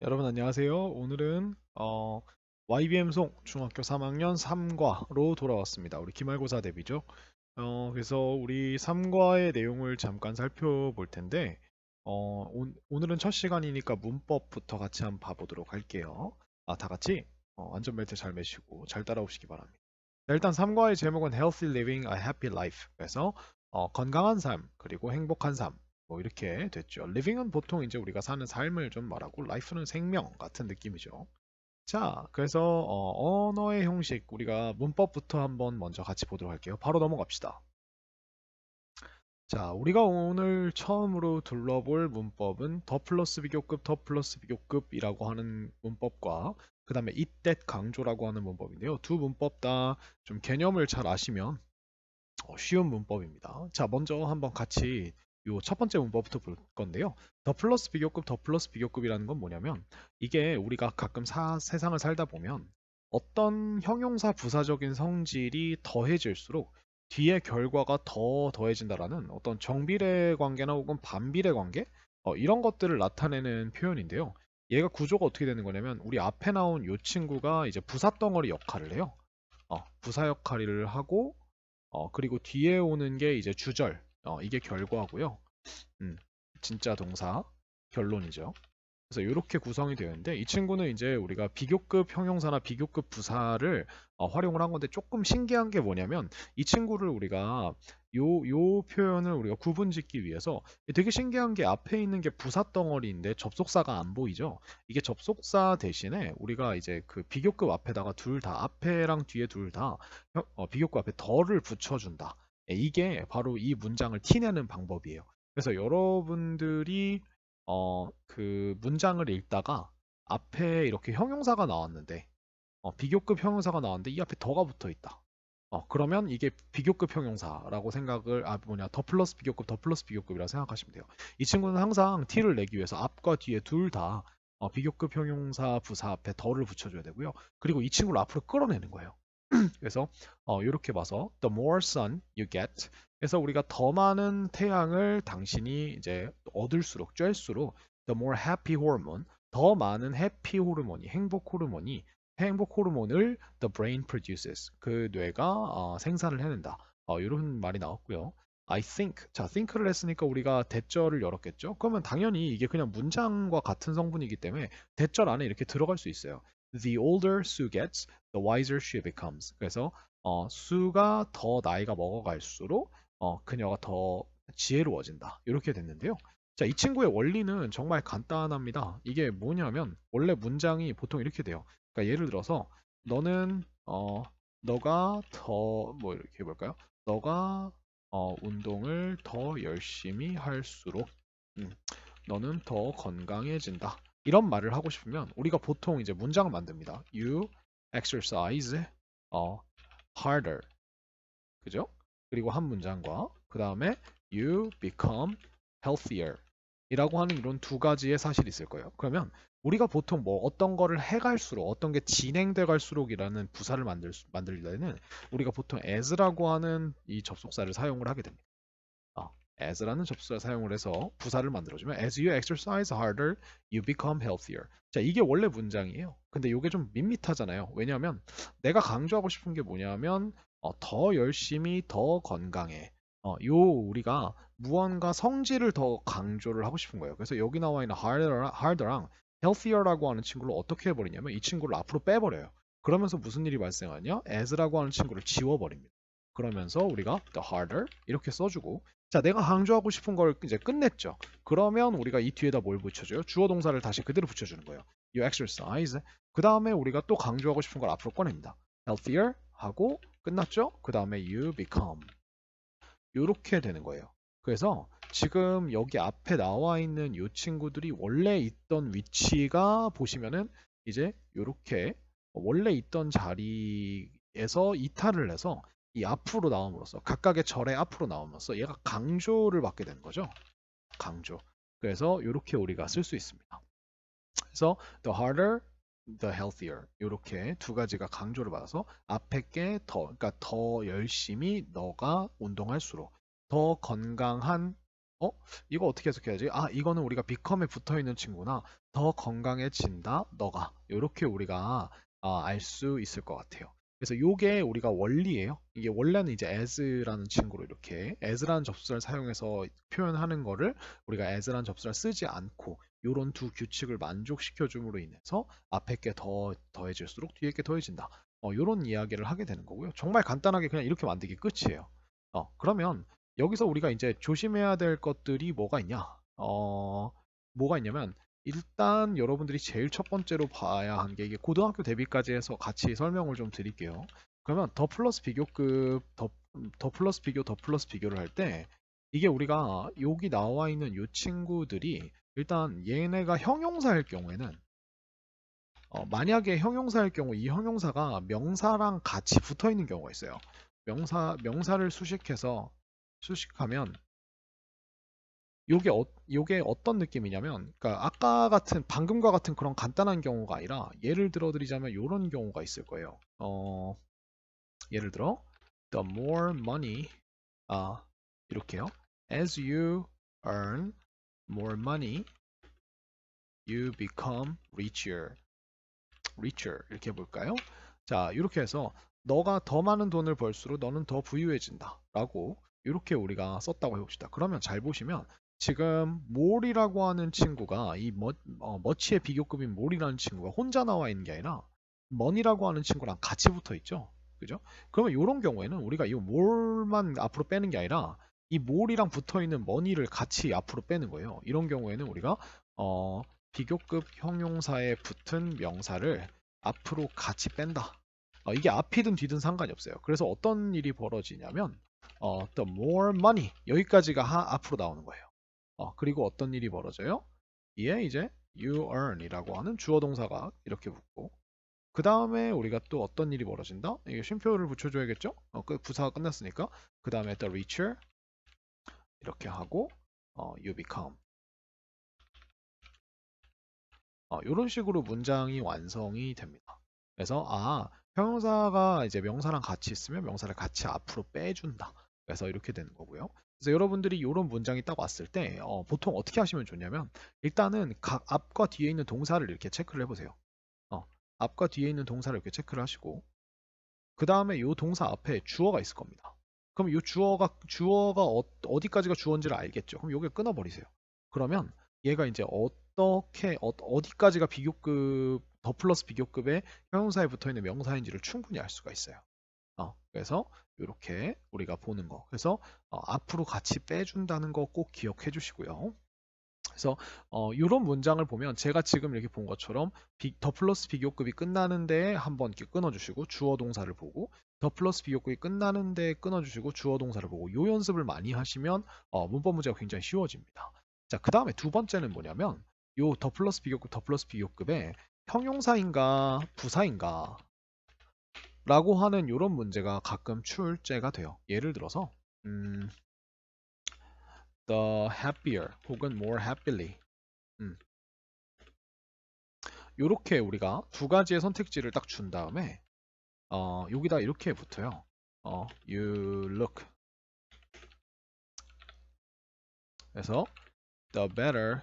여러분 안녕하세요. 오늘은 YBM 송 중학교 3학년 3과로 돌아왔습니다. 우리 기말고사 대비죠. 그래서 우리 3과의 내용을 잠깐 살펴볼 텐데 오늘은 첫 시간이니까 문법부터 같이 한번 봐보도록 할게요. 다 같이 안전벨트 잘 매시고 잘 따라오시기 바랍니다. 자, 일단 3과의 제목은 Healthy Living a Happy Life. 그래서 건강한 삶 그리고 행복한 삶 뭐 이렇게 됐죠. living은 보통 이제 우리가 사는 삶을 좀 말하고 life는 생명 같은 느낌이죠. 자, 그래서 언어의 형식 우리가 문법부터 한번 먼저 같이 보도록 할게요. 바로 넘어갑시다. 자, 우리가 오늘 처음으로 둘러볼 문법은 더 플러스 비교급, 더 플러스 비교급이라고 하는 문법과 그 다음에 이때 강조라고 하는 문법인데요. 두 문법 다 좀 개념을 잘 아시면 쉬운 문법입니다. 자, 먼저 한번 같이 요 첫 번째 문법부터 볼 건데요. 더 플러스 비교급, 더 플러스 비교급이라는 건 뭐냐면 이게 우리가 가끔 세상을 살다 보면 어떤 형용사 부사적인 성질이 더해질수록 뒤에 결과가 더 더해진다라는 어떤 정비례 관계나 혹은 반비례 관계 이런 것들을 나타내는 표현인데요. 얘가 구조가 어떻게 되는 거냐면 우리 앞에 나온 요 친구가 이제 부사 덩어리 역할을 해요. 부사 역할을 하고 그리고 뒤에 오는 게 이제 주절. 이게 결과고요. 음, 진짜 동사 결론이죠. 그래서 이렇게 구성이 되어 있는데 이 친구는 이제 우리가 비교급 형용사나 비교급 부사를 활용을 한 건데 조금 신기한 게 뭐냐면 이 친구를 우리가 요 표현을 우리가 구분짓기 위해서 되게 신기한 게 앞에 있는 게 부사 덩어리인데 접속사가 안 보이죠. 이게 접속사 대신에 우리가 이제 그 비교급 앞에다가 둘 다 앞에랑 뒤에 둘 다 비교급 앞에 덜을 붙여준다. 이게 바로 이 문장을 티내는 방법이에요. 그래서 여러분들이 그 문장을 읽다가 앞에 이렇게 형용사가 나왔는데 비교급 형용사가 나왔는데 이 앞에 더가 붙어 있다. 그러면 이게 비교급 형용사라고 생각을 뭐냐 더 플러스 비교급 더 플러스 비교급이라고 생각하시면 돼요. 이 친구는 항상 t를 내기 위해서 앞과 뒤에 둘 다 비교급 형용사 부사 앞에 더를 붙여줘야 되고요. 그리고 이 친구를 앞으로 끌어내는 거예요. 그래서 이렇게 봐서 the more sun you get 그래서 우리가 더 많은 태양을 당신이 이제 얻을수록 쬐수록 the more happy hormone 더 많은 해피 호르몬이 행복 호르몬을 the brain produces 그 뇌가 생산을 해낸다. 이런 말이 나왔고요. I think 자 think를 했으니까 우리가 대절을 열었겠죠. 그러면 당연히 이게 그냥 문장과 같은 성분이기 때문에 대절 안에 이렇게 들어갈 수 있어요. The older Sue gets, the wiser she becomes. 그래서 수가 더 나이가 먹어갈수록 그녀가 더 지혜로워진다. 이렇게 됐는데요. 자, 이 친구의 원리는 정말 간단합니다. 이게 뭐냐면 원래 문장이 보통 이렇게 돼요. 그러니까 예를 들어서 너는 너가 더 뭐 이렇게 해볼까요? 너가 운동을 더 열심히 할수록 음, 너는 더 건강해진다. 이런 말을 하고 싶으면 우리가 보통 이제 문장을 만듭니다. You exercise harder. 그죠? 그리고 한 문장과 그 다음에 you become healthier 이라고 하는 이런 두 가지의 사실이 있을 거예요. 그러면 우리가 보통 뭐 어떤 거를 해갈수록 어떤 게 진행돼 갈수록이라는 부사를 만들 때는 우리가 보통 as라고 하는 이 접속사를 사용을 하게 됩니다. as라는 접속사 사용을 해서 부사를 만들어주면 as you exercise harder, you become healthier. 자, 이게 원래 문장이에요. 근데 이게 좀 밋밋하잖아요. 왜냐하면 내가 강조하고 싶은 게 뭐냐면 더 열심히 더 건강해. 요 우리가 무언가 성질을 더 강조를 하고 싶은 거예요. 그래서 여기 나와 있는 harder랑 healthier라고 하는 친구를 어떻게 해버리냐면 이 친구를 앞으로 빼버려요. 그러면서 무슨 일이 발생하냐? as라고 하는 친구를 지워버립니다. 그러면서 우리가 the harder 이렇게 써주고 자, 내가 강조하고 싶은 걸 이제 끝냈죠. 그러면 우리가 이 뒤에다 뭘 붙여줘요? 주어 동사를 다시 그대로 붙여주는 거예요. You exercise. 그 다음에 우리가 또 강조하고 싶은 걸 앞으로 꺼냅니다. Healthier 하고 끝났죠? 그 다음에 you become. 이렇게 되는 거예요. 그래서 지금 여기 앞에 나와 있는 이 친구들이 원래 있던 위치가 보시면은 이제 이렇게 원래 있던 자리에서 이탈을 해서 이 앞으로 나옴으로써 각각의 절의 앞으로 나옴으로써 얘가 강조를 받게 되는 거죠. 강조. 그래서 이렇게 우리가 쓸 수 있습니다. 그래서 the harder, the healthier 이렇게 두 가지가 강조를 받아서 앞에 게 그러니까 더 열심히 너가 운동할수록 더 건강한 어? 이거 어떻게 해석해야지? 아, 이거는 우리가 become에 붙어 있는 친구나. 더 건강해진다, 너가. 이렇게 우리가 알 수 있을 것 같아요. 그래서 요게 우리가 원리예요. 이게 원래는 이제 as라는 친구로 이렇게 as라는 접수사를 사용해서 표현하는 거를 우리가 as라는 접수사를 쓰지 않고 요런 두 규칙을 만족시켜 줌으로 인해서 앞에 게 더 더해질수록 뒤에 게 더해진다. 요런 이야기를 하게 되는 거고요. 정말 간단하게 그냥 이렇게 만들기 끝이에요. 그러면 여기서 우리가 이제 조심해야 될 것들이 뭐가 있냐? 뭐가 있냐면 일단 여러분들이 제일 첫 번째로 봐야 하는 게 이게 고등학교 대비까지 해서 같이 설명을 좀 드릴게요. 그러면 더 플러스 비교급 더 플러스 비교 더 플러스 비교를 할 때 이게 우리가 여기 나와 있는 이 친구들이 일단 얘네가 형용사일 경우에는 만약에 형용사일 경우 이 형용사가 명사랑 같이 붙어 있는 경우가 있어요. 명사를 수식하면 요게 어떤 느낌이냐면, 그러니까 아까 같은 방금과 같은 그런 간단한 경우가 아니라 예를 들어 드리자면 이런 경우가 있을 거예요. 예를 들어 the more money 이렇게요. As you earn more money, you become richer 이렇게 해볼까요? 자, 이렇게 해서 너가 더 많은 돈을 벌수록 너는 더 부유해진다 라고 이렇게 우리가 썼다고 해봅시다. 그러면 잘 보시면 지금 몰이라고 하는 친구가 이 머치의 비교급인 몰이라는 친구가 혼자 나와 있는 게 아니라 머니라고 하는 친구랑 같이 붙어 있죠. 그죠? 그러면 이런 경우에는 우리가 이 몰만 앞으로 빼는 게 아니라 이 몰이랑 붙어 있는 머니를 같이 앞으로 빼는 거예요. 이런 경우에는 우리가 어, 비교급 형용사에 붙은 명사를 앞으로 같이 뺀다. 이게 앞이든 뒤든 상관이 없어요. 그래서 어떤 일이 벌어지냐면 the more money 여기까지가 앞으로 나오는 거예요. 그리고 어떤 일이 벌어져요? 이에 이제 you earn이라고 하는 주어 동사가 이렇게 붙고 그 다음에 우리가 또 어떤 일이 벌어진다? 이게 쉼표를 붙여줘야겠죠? 부사가 끝났으니까 그 다음에 the richer 이렇게 하고 you become 이런 식으로 문장이 완성이 됩니다. 그래서 형용사가 이제 명사랑 같이 있으면 명사를 같이 앞으로 빼준다. 그래서 이렇게 되는 거고요. 그래서 여러분들이 이런 문장이 딱 왔을 때 보통 어떻게 하시면 좋냐면 일단은 각 앞과 뒤에 있는 동사를 이렇게 체크를 해보세요. 앞과 뒤에 있는 동사를 이렇게 체크를 하시고 그 다음에 이 동사 앞에 주어가 있을 겁니다. 그럼 이 주어가 어디까지가 주어인지를 알겠죠. 그럼 요게 끊어버리세요. 그러면 얘가 이제 어디까지가 비교급 더 플러스 비교급의 형용사에 붙어 있는 명사인지를 충분히 알 수가 있어요. 그래서 이렇게 우리가 보는 거. 그래서 앞으로 같이 빼준다는 거 꼭 기억해 주시고요. 그래서 이런 문장을 보면 제가 지금 이렇게 본 것처럼 더 플러스 비교급이 끝나는데 한번 이렇게 끊어주시고 주어 동사를 보고 더 플러스 비교급이 끝나는데 끊어주시고 주어 동사를 보고 이 연습을 많이 하시면 문법 문제가 굉장히 쉬워집니다. 자, 그 다음에 두 번째는 뭐냐면 요 더 플러스 비교급의 형용사인가 부사인가 라고 하는 이런 문제가 가끔 출제가 돼요. 예를 들어서 the happier 혹은 more happily 이렇게 우리가 두 가지의 선택지를 딱 준 다음에 여기다 이렇게 붙어요. you look. 그래서 the better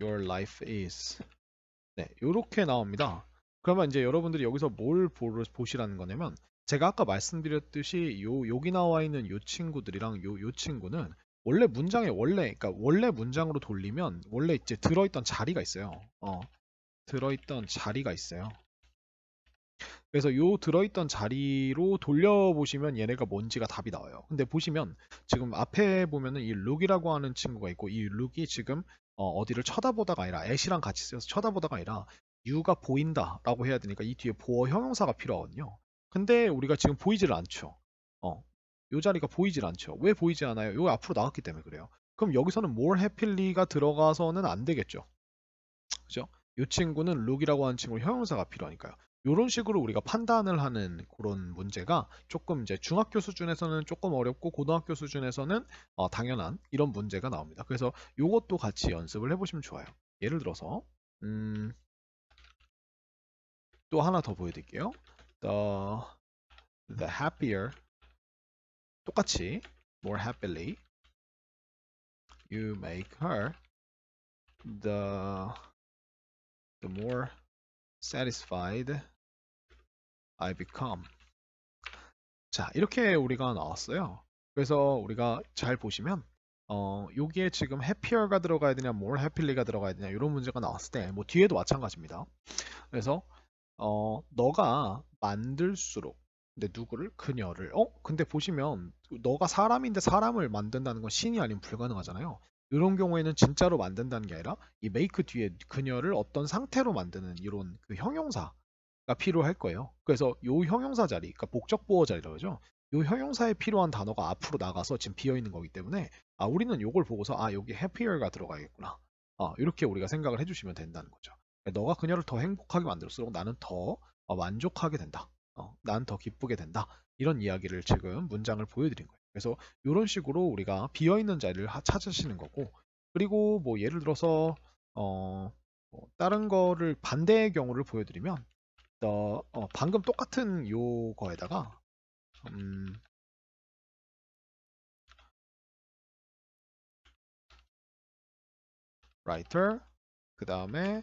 your life is. 네, 이렇게 나옵니다. 그러면 이제 여러분들이 여기서 뭘 보시라는 거냐면 제가 아까 말씀드렸듯이 여기 나와 있는 요 친구들이랑 요 친구는 그러니까 원래 문장으로 돌리면 원래 이제 들어있던 자리가 있어요. 들어있던 자리가 있어요. 그래서 요 들어있던 자리로 돌려보시면 얘네가 뭔지가 답이 나와요. 근데 보시면 지금 앞에 보면은 이 룩이라고 하는 친구가 있고 이 룩이 지금 어디를 쳐다보다가 아니라 at이랑 같이 쓰여서 쳐다보다가 아니라 you가 보인다라고 해야 되니까 이 뒤에 보어 형용사가 필요하거든요. 근데 우리가 지금 보이질 않죠. 요 자리가 보이질 않죠. 왜 보이지 않아요? 요 앞으로 나왔기 때문에 그래요. 그럼 여기서는 more happy가 들어가서는 안 되겠죠. 그죠? 이 친구는 룩이라고 하는 친구 형용사가 필요하니까요. 이런 식으로 우리가 판단을 하는 그런 문제가 조금 이제 중학교 수준에서는 조금 어렵고 고등학교 수준에서는 당연한 이런 문제가 나옵니다. 그래서 이것도 같이 연습을 해보시면 좋아요. 예를 들어서 또 하나 더 보여드릴게요. The happier 똑같이 more happily You make her the more satisfied I become. 자, 이렇게 우리가 나왔어요. 그래서 우리가 잘 보시면 여기에 지금 happier 들어가야 되냐, more happy가 들어가야 되냐 이런 문제가 나왔을 때 뭐 뒤에도 마찬가지입니다. 그래서 너가 만들수록 근데 누구를? 그녀를. 근데 보시면 너가 사람인데 사람을 만든다는 건 신이 아니면 불가능하잖아요. 이런 경우에는 진짜로 만든다는 게 아니라 이 make 뒤에 그녀를 어떤 상태로 만드는 이런 그 형용사가 필요할 거예요. 그래서 요 형용사 자리, 그러니까 목적 보어 자리라고 하죠. 요 형용사에 필요한 단어가 앞으로 나가서 지금 비어 있는 거기 때문에 우리는 요걸 보고서 여기 happier가 들어가야겠구나. 이렇게 우리가 생각을 해주시면 된다는 거죠. 너가 그녀를 더 행복하게 만들수록 나는 더 만족하게 된다. 난 더 기쁘게 된다. 이런 이야기를 지금 문장을 보여드린 거예요. 그래서 이런 식으로 우리가 비어있는 자리를 찾으시는 거고, 그리고 뭐 예를 들어서 다른 거를 반대의 경우를 보여드리면, 방금 똑같은 요거에다가 writer 그 다음에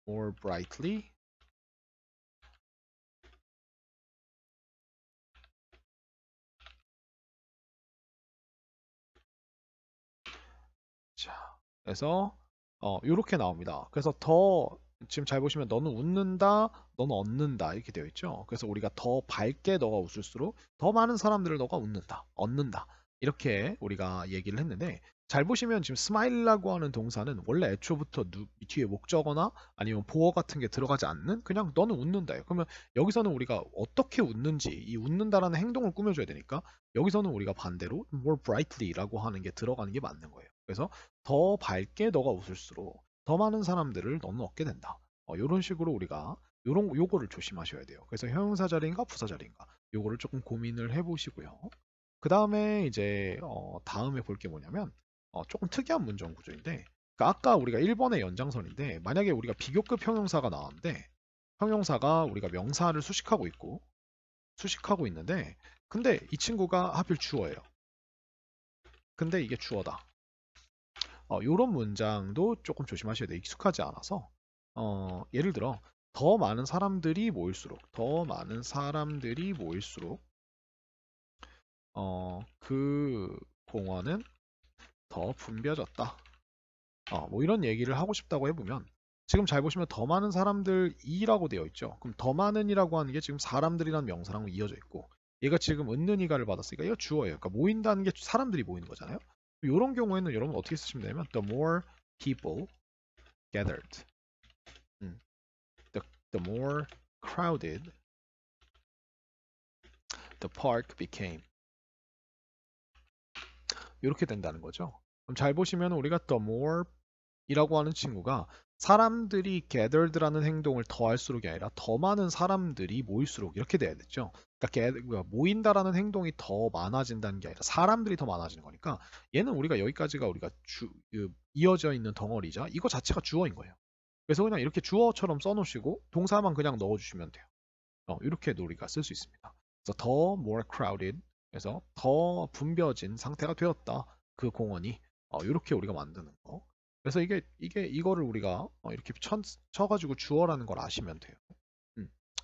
more brightly 자, 그래서 이렇게 나옵니다. 그래서 더 지금 잘 보시면 너는 웃는다, 너는 얻는다 이렇게 되어 있죠. 그래서 우리가 더 밝게 너가 웃을수록 더 많은 사람들을 너가 웃는다, 얻는다 이렇게 우리가 얘기를 했는데 잘 보시면 지금 스마일이라고 하는 동사는 원래 애초부터 뒤에 목적어나 아니면 보어 같은 게 들어가지 않는 그냥 너는 웃는다예요. 그러면 여기서는 우리가 어떻게 웃는지 이 웃는다라는 행동을 꾸며줘야 되니까 여기서는 우리가 반대로 more brightly라고 하는 게 들어가는 게 맞는 거예요. 그래서 더 밝게 너가 웃을수록 더 많은 사람들을 너는 얻게 된다. 이런 식으로 우리가 요거를 조심하셔야 돼요. 그래서 형용사 자리인가 부사 자리인가 요거를 조금 고민을 해보시고요. 그 다음에 이제 다음에 볼 게 뭐냐면 조금 특이한 문장 구조인데 그러니까 아까 우리가 1번의 연장선인데 만약에 우리가 비교급 형용사가 나왔는데 형용사가 우리가 명사를 수식하고 있는데 근데 이 친구가 하필 주어예요. 근데 이게 주어다. 요런 문장도 조금 조심하셔야 돼요. 익숙하지 않아서. 예를 들어, 더 많은 사람들이 모일수록, 그 공원은 더 붐벼졌다. 뭐 이런 얘기를 하고 싶다고 해보면, 지금 잘 보시면 더 많은 사람들이라고 되어 있죠. 그럼 더 많은이라고 하는 게 지금 사람들이란 명사랑 이어져 있고, 얘가 지금 은는이가를 받았으니까 이거 주어예요. 그러니까 모인다는 게 사람들이 모이는 거잖아요. 이런 경우에는 여러분 어떻게 쓰시면 되냐면, the more people gathered. 음, the more crowded the park became. 이렇게 된다는 거죠. 그럼 잘 보시면 우리가 the more 이라고 하는 친구가 사람들이 gathered라는 행동을 더 할수록이 아니라 더 많은 사람들이 모일수록 이렇게 돼야 되죠. 그러니까 모인다라는 행동이 더 많아진다는 게 아니라 사람들이 더 많아지는 거니까 얘는 우리가 여기까지가 우리가 이어져 있는 덩어리자 이거 자체가 주어인 거예요. 그래서 그냥 이렇게 주어처럼 써놓으시고 동사만 그냥 넣어주시면 돼요. 이렇게도 우리가 쓸 수 있습니다. 그래서 더 more crowded 그래서 더 붐벼진 상태가 되었다. 그 공원이 이렇게 우리가 만드는 거. 그래서 이거를 우리가 이렇게 쳐가지고 주어라는 걸 아시면 돼요.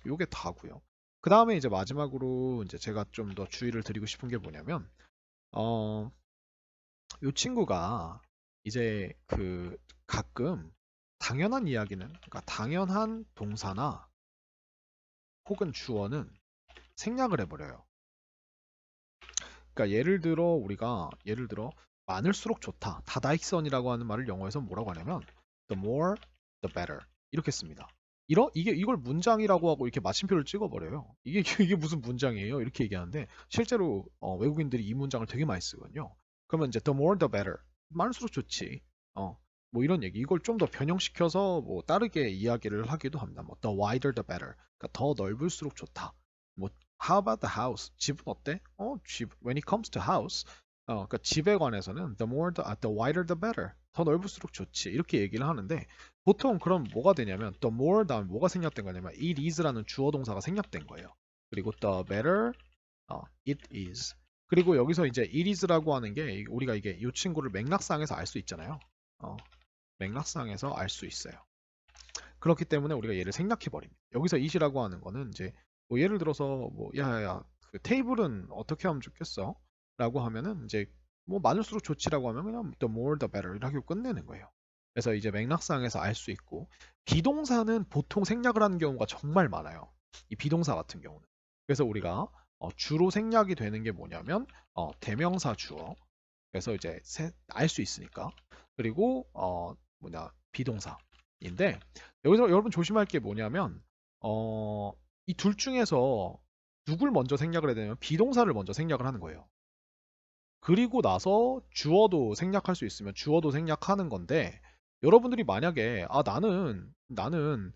요게 다고요. 그 다음에 이제 마지막으로 이제 제가 좀 더 주의를 드리고 싶은 게 뭐냐면 어, 요 친구가 이제 그 가끔 당연한 이야기는 그러니까 당연한 동사나 혹은 주어는 생략을 해버려요. 그러니까 예를 들어 많을수록 좋다. 다다익선이라고 하는 말을 영어에서 뭐라고 하냐면 the more the better 이렇게 씁니다. 이걸 문장이라고 하고 이렇게 마침표를 찍어버려요. 이게 무슨 문장이에요? 이렇게 얘기하는데 실제로 외국인들이 이 문장을 되게 많이 쓰거든요. 그러면 이제 the more the better 많을수록 좋지. 뭐 이런 얘기 이걸 좀 더 변형시켜서 뭐 다르게 이야기를 하기도 합니다. 뭐 the wider the better 그러니까 더 넓을수록 좋다. 뭐 How about the house? 집은 어때? when it comes to house, 그러니까 집에 관해서는 the wider the better. 더 넓을수록 좋지. 이렇게 얘기를 하는데 보통 그럼 뭐가 되냐면 the more 다음 뭐가 생략된 거냐면 it is라는 주어 동사가 생략된 거예요. 그리고 the better, it is. 그리고 여기서 이제 it is라고 하는 게 우리가 이게 이 친구를 맥락상에서 알 수 있잖아요. 맥락상에서 알 수 있어요. 그렇기 때문에 우리가 얘를 생략해 버립니다. 여기서 it이라고 하는 거는 이제 뭐 예를 들어서 뭐 야야야 그 테이블은 어떻게 하면 좋겠어? 라고 하면은 이제 뭐 많을수록 좋지라고 하면 그냥 the more the better 이렇게 끝내는 거예요. 그래서 이제 맥락상에서 알 수 있고 비동사는 보통 생략을 하는 경우가 정말 많아요. 이 비동사 같은 경우는. 그래서 우리가 주로 생략이 되는 게 뭐냐면 대명사 주어. 그래서 이제 알 수 있으니까. 그리고 비동사인데 여기서 여러분 조심할 게 뭐냐면 이 둘 중에서 누굴 먼저 생략을 해야 되냐면 비동사를 먼저 생략을 하는 거예요. 그리고 나서 주어도 생략할 수 있으면 주어도 생략하는 건데 여러분들이 만약에 나는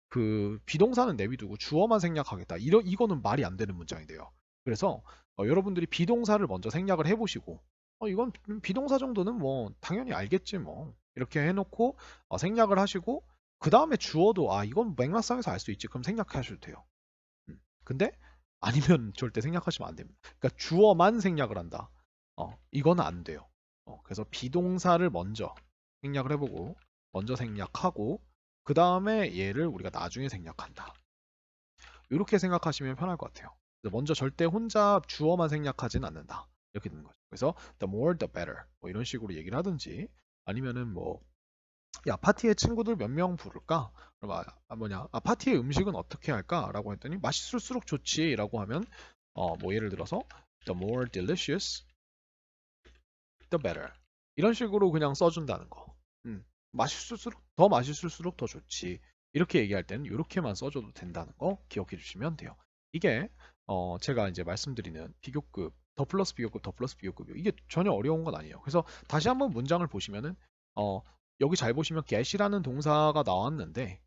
그 비동사는 내비두고 주어만 생략하겠다. 이거는 말이 안 되는 문장이 돼요. 그래서 여러분들이 비동사를 먼저 생략을 해보시고 이건 비동사 정도는 뭐 당연히 알겠지 뭐 이렇게 해놓고 생략을 하시고 그 다음에 주어도 이건 맥락상에서 알 수 있지 그럼 생략하셔도 돼요. 근데 아니면 절대 생략하시면 안 됩니다. 그러니까 주어만 생략을 한다. 이거는 안 돼요. 그래서 비동사를 먼저 생략을 해보고 먼저 생략하고 그 다음에 얘를 우리가 나중에 생략한다. 이렇게 생각하시면 편할 것 같아요. 먼저 절대 혼자 주어만 생략하진 않는다. 이렇게 되는 거죠. 그래서 the more the better 뭐 이런 식으로 얘기를 하든지 아니면은 뭐 야 파티에 친구들 몇 명 부를까? 그럼 파티의 음식은 어떻게 할까? 라고 했더니 맛있을수록 좋지 라고 하면 뭐 예를 들어서 the more delicious the better 이런 식으로 그냥 써준다는 거. 더 맛있을수록 더 좋지. 이렇게 얘기할 때는 이렇게만 써줘도 된다는 거 기억해 주시면 돼요. 이게 제가 이제 말씀드리는 비교급, 더 플러스 비교급, 더 플러스 비교급 이게 전혀 어려운 건 아니에요. 그래서 다시 한번 문장을 보시면은 어, 여기 잘 보시면 get이라는 동사가 나왔는데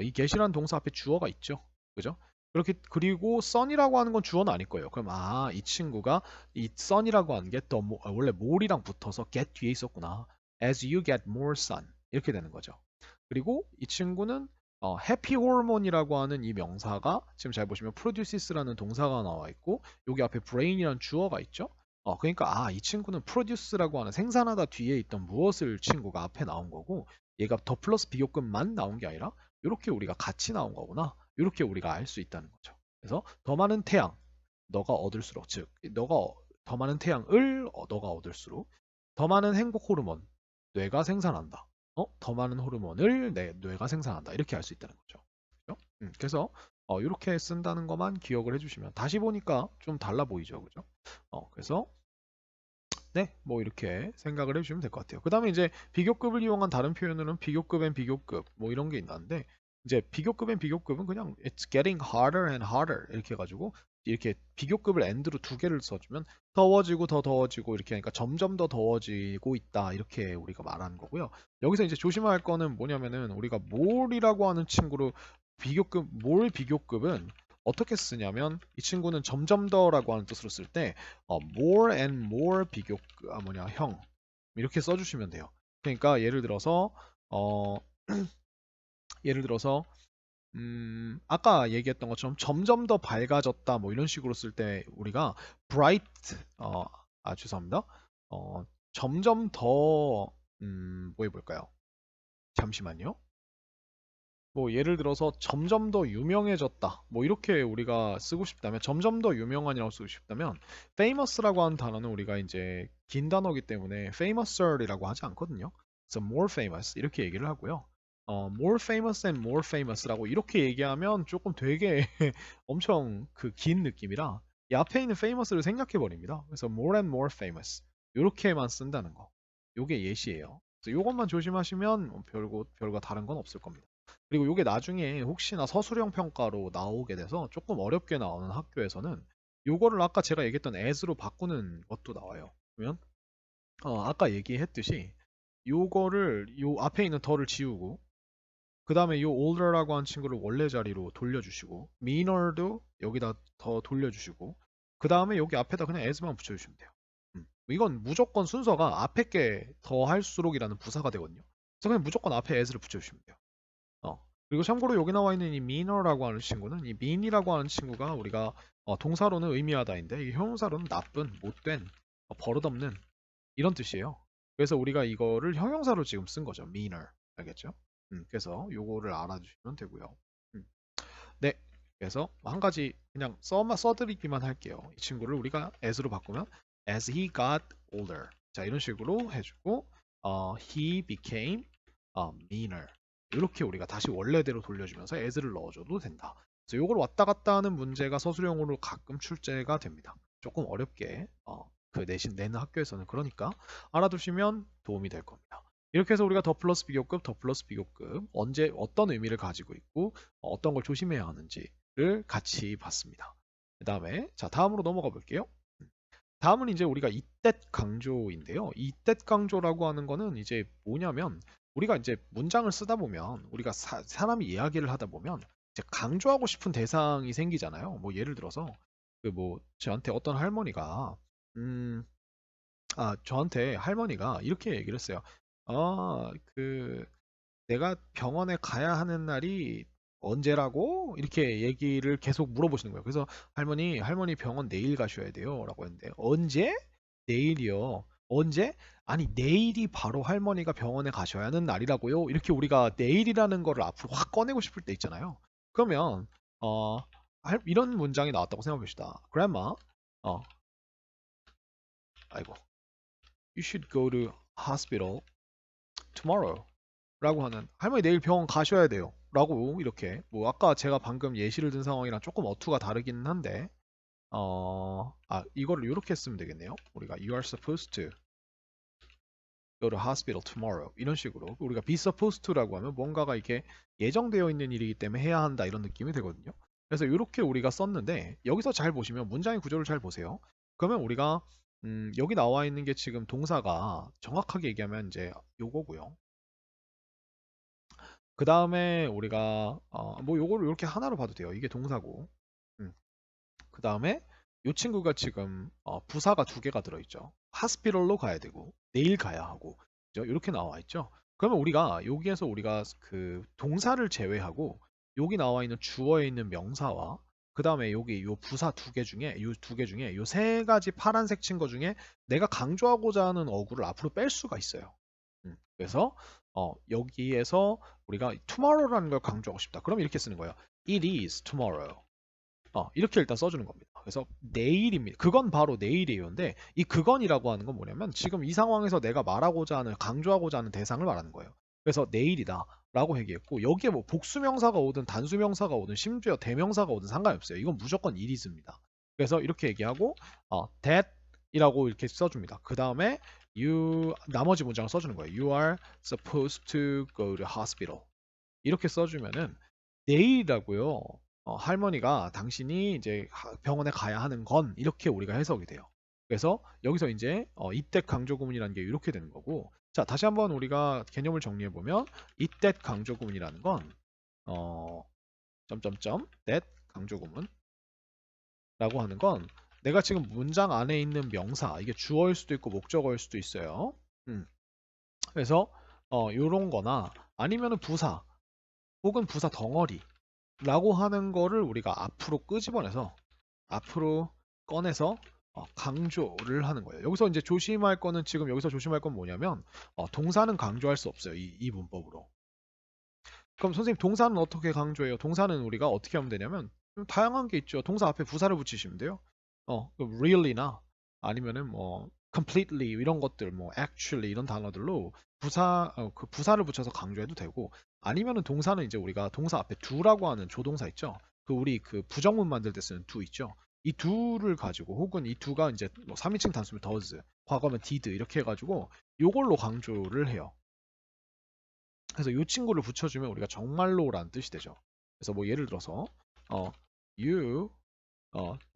이 get이라는 동사 앞에 주어가 있죠. 그죠? 그렇게 그리고 sun이라고 하는 건 주어는 아닐 거예요. 그럼 이 친구가 이 sun이라고 하는 게 원래 more이랑 붙어서 get 뒤에 있었구나. As you get more sun 이렇게 되는 거죠. 그리고 이 친구는 해피 호르몬이라고 하는 이 명사가 지금 잘 보시면 produces라는 동사가 나와 있고 여기 앞에 brain이라는 주어가 있죠. 그러니까 이 친구는 produce라고 하는 생산하다 뒤에 있던 무엇을 친구가 앞에 나온 거고 얘가 더 플러스 비교급만 나온 게 아니라 이렇게 우리가 같이 나온 거구나. 이렇게 우리가 알 수 있다는 거죠. 그래서 더 많은 태양 너가 얻을수록 즉 더 많은 태양을 너가 얻을수록 더 많은 행복 호르몬 뇌가 생산한다. 더 많은 호르몬을 뇌가 생산한다. 이렇게 알 수 있다는 거죠. 그죠? 그래서 이렇게 쓴다는 것만 기억을 해주시면 다시 보니까 좀 달라 보이죠, 그죠? 그래서 네, 뭐 이렇게 생각을 해주시면 될 것 같아요. 그 다음에 이제 비교급을 이용한 다른 표현으로는 비교급 앤 비교급 뭐 이런 게 있는데 이제 비교급 앤 비교급은 그냥 it's getting harder and harder 이렇게 해가지고 이렇게 비교급을 and로 두 개를 써주면 더워지고 더 더워지고 이렇게 하니까 점점 더 더워지고 있다 이렇게 우리가 말하는 거고요. 여기서 이제 조심해야 할 거는 뭐냐면은 우리가 more이라고 하는 친구로 more 비교급은 어떻게 쓰냐면 이 친구는 점점 더라고 하는 뜻으로 쓸 때 more and more 비교 형 이렇게 써주시면 돼요. 그러니까 어, 예를 들어서 아까 얘기했던 것처럼 점점 더 밝아졌다 뭐 이런 식으로 쓸 때 우리가 bright 죄송합니다. 점점 더 뭐 해볼까요? 잠시만요. 뭐 예를 들어서 점점 더 유명해졌다. 뭐 이렇게 우리가 쓰고 싶다면 점점 더 유명한이라고 쓰고 싶다면 famous라고 하는 단어는 우리가 이제 긴 단어이기 때문에 famouser이라고 하지 않거든요. 그래서 more famous 이렇게 얘기를 하고요. more famous and more famous라고 이렇게 얘기하면 조금 되게 엄청 그 긴 느낌이라 이 앞에 있는 famous를 생략해 버립니다. 그래서 more and more famous 이렇게만 쓴다는 거. 요게 예시예요. 그래서 요것만 조심하시면 별거 다른 건 없을 겁니다. 그리고 이게 나중에 혹시나 서술형 평가로 나오게 돼서 조금 어렵게 나오는 학교에서는 요거를 아까 제가 얘기했던 as로 바꾸는 것도 나와요. 그러면 아까 얘기했듯이 요거를 요 앞에 있는 더를 지우고 그 다음에 요 older라고 한 친구를 원래 자리로 돌려주시고 meaner도 여기다 더 돌려주시고 그 다음에 여기 앞에다 그냥 as만 붙여주시면 돼요. 이건 무조건 순서가 앞에 게 더 할수록이라는 부사가 되거든요. 그래서 그냥 무조건 앞에 as를 붙여주시면 돼요. 그리고 참고로 여기 나와 있는 이 meaner라고 하는 친구는 이 mean이라고 하는 친구가 우리가 동사로는 의미하다인데 이게 형용사로는 나쁜, 못된, 버릇없는 이런 뜻이에요. 그래서 우리가 이거를 형용사로 지금 쓴 거죠. meaner. 알겠죠? 그래서 요거를 알아주시면 되고요. 음, 네. 그래서 한 가지 그냥 써드리기만 할게요. 이 친구를 우리가 as로 바꾸면 as he got older. 자, 이런 식으로 해주고 he became meaner. 이렇게 우리가 다시 원래대로 돌려주면서 as를 넣어줘도 된다. 그래서 요걸 왔다 갔다 하는 문제가 서술형으로 가끔 출제가 됩니다. 조금 어렵게 그 내신 내는 학교에서는 그러니까 알아두시면 도움이 될 겁니다. 이렇게 해서 우리가 더 플러스 비교급, 더 플러스 비교급 언제 어떤 의미를 가지고 있고 어떤 걸 조심해야 하는지를 같이 봤습니다. 그 다음에 자 다음으로 넘어가 볼게요. 다음은 이제 우리가 이때 강조인데요. 이때 강조라고 하는 거는 이제 뭐냐면 우리가 이제 문장을 쓰다 보면 우리가 사람이 이야기를 하다 보면 이제 강조하고 싶은 대상이 생기잖아요. 뭐 예를 들어서 그 뭐 저한테 어떤 할머니가 음, 저한테 할머니가 이렇게 얘기를 했어요. 그 내가 병원에 가야 하는 날이 언제라고? 이렇게 얘기를 계속 물어보시는 거예요. 그래서 할머니 병원 내일 가셔야 돼요. 라고 했는데, 언제? 내일이요. 언제? 아니, 내일이 바로 할머니가 병원에 가셔야 하는 날이라고요. 이렇게 우리가 내일이라는 거를 앞으로 확 꺼내고 싶을 때 있잖아요. 그러면, 어, 이런 문장이 나왔다고 생각해 봅시다. Grandma, 어, 아이고, you should go to hospital tomorrow. 라고 하는 할머니 내일 병원 가셔야 돼요 라고 이렇게 뭐 아까 제가 방금 예시를 든 상황이랑 조금 어투가 다르긴 한데 이거를 이렇게 쓰면 되겠네요. 우리가 you are supposed to go to hospital tomorrow 이런 식으로 우리가 be supposed to라고 하면 뭔가가 이렇게 예정되어 있는 일이기 때문에 해야 한다 이런 느낌이 되거든요. 그래서 이렇게 우리가 썼는데 여기서 잘 보시면 문장의 구조를 잘 보세요. 그러면 우리가 여기 나와 있는 게 지금 동사가 정확하게 얘기하면 이제 요거고요. 그 다음에 우리가 뭐 요거를 이렇게 하나로 봐도 돼요. 이게 동사고. 그 다음에 이 친구가 지금 부사가 두 개가 들어있죠. 하스피럴로 가야 되고 내일 가야 하고 그죠? 이렇게 나와 있죠. 그러면 우리가 여기에서 우리가 그 동사를 제외하고 여기 나와 있는 주어에 있는 명사와 그 다음에 여기 요 부사 두 개 중에 요 세 가지 파란색 친 거 중에 내가 강조하고자 하는 어구를 앞으로 뺄 수가 있어요. 그래서 여기에서 우리가 tomorrow라는 걸 강조하고 싶다. 그럼 이렇게 쓰는 거예요. It is tomorrow. 이렇게 일단 써주는 겁니다. 그래서 내일입니다. 그건 바로 내일이에요인데 이 그건이라고 하는 건 뭐냐면 지금 이 상황에서 내가 말하고자 하는 강조하고자 하는 대상을 말하는 거예요. 그래서 내일이다 라고 얘기했고 여기에 뭐 복수명사가 오든 단수명사가 오든 심지어 대명사가 오든 상관이 없어요. 이건 무조건 it is입니다. 그래서 이렇게 얘기하고 that 이라고 이렇게 써줍니다. 그 다음에 나머지 문장을 써주는 거예요. You are supposed to go to hospital. 이렇게 써주면은 내일이라고요. 할머니가 당신이 이제 병원에 가야 하는 건 이렇게 우리가 해석이 돼요. 그래서 여기서 이제 이때 강조 구문이라는 게 이렇게 되는 거고. 자, 다시 한번 우리가 개념을 정리해 보면 이때 강조 구문이라는 건 점점점 that 강조 구문라고 하는 건 내가 지금 문장 안에 있는 명사 이게 주어일 수도 있고 목적어일 수도 있어요. 그래서 요런 거나 아니면은 부사 혹은 부사 덩어리라고 하는 거를 우리가 앞으로 끄집어내서 앞으로 꺼내서 강조를 하는 거예요. 여기서 이제 조심할 거는 지금 여기서 조심할 건 뭐냐면 동사는 강조할 수 없어요. 이 문법으로. 그럼 선생님 동사는 어떻게 강조해요? 동사는 우리가 어떻게 하면 되냐면 좀 다양한 게 있죠. 동사 앞에 부사를 붙이시면 돼요. really나 아니면은 뭐 completely 이런 것들 뭐 actually 이런 단어들로 그 부사를 붙여서 강조해도 되고 아니면은 동사는 이제 우리가 동사 앞에 do라고 하는 조동사 있죠. 그 우리 그 부정문 만들 때 쓰는 do 있죠. 이 do를 가지고 혹은 이 do가 이제 뭐 3인칭 단수면 does, 과거면 did 이렇게 해가지고 요걸로 강조를 해요. 그래서 이 친구를 붙여주면 우리가 정말로라는 뜻이 되죠. 그래서 뭐 예를 들어서 you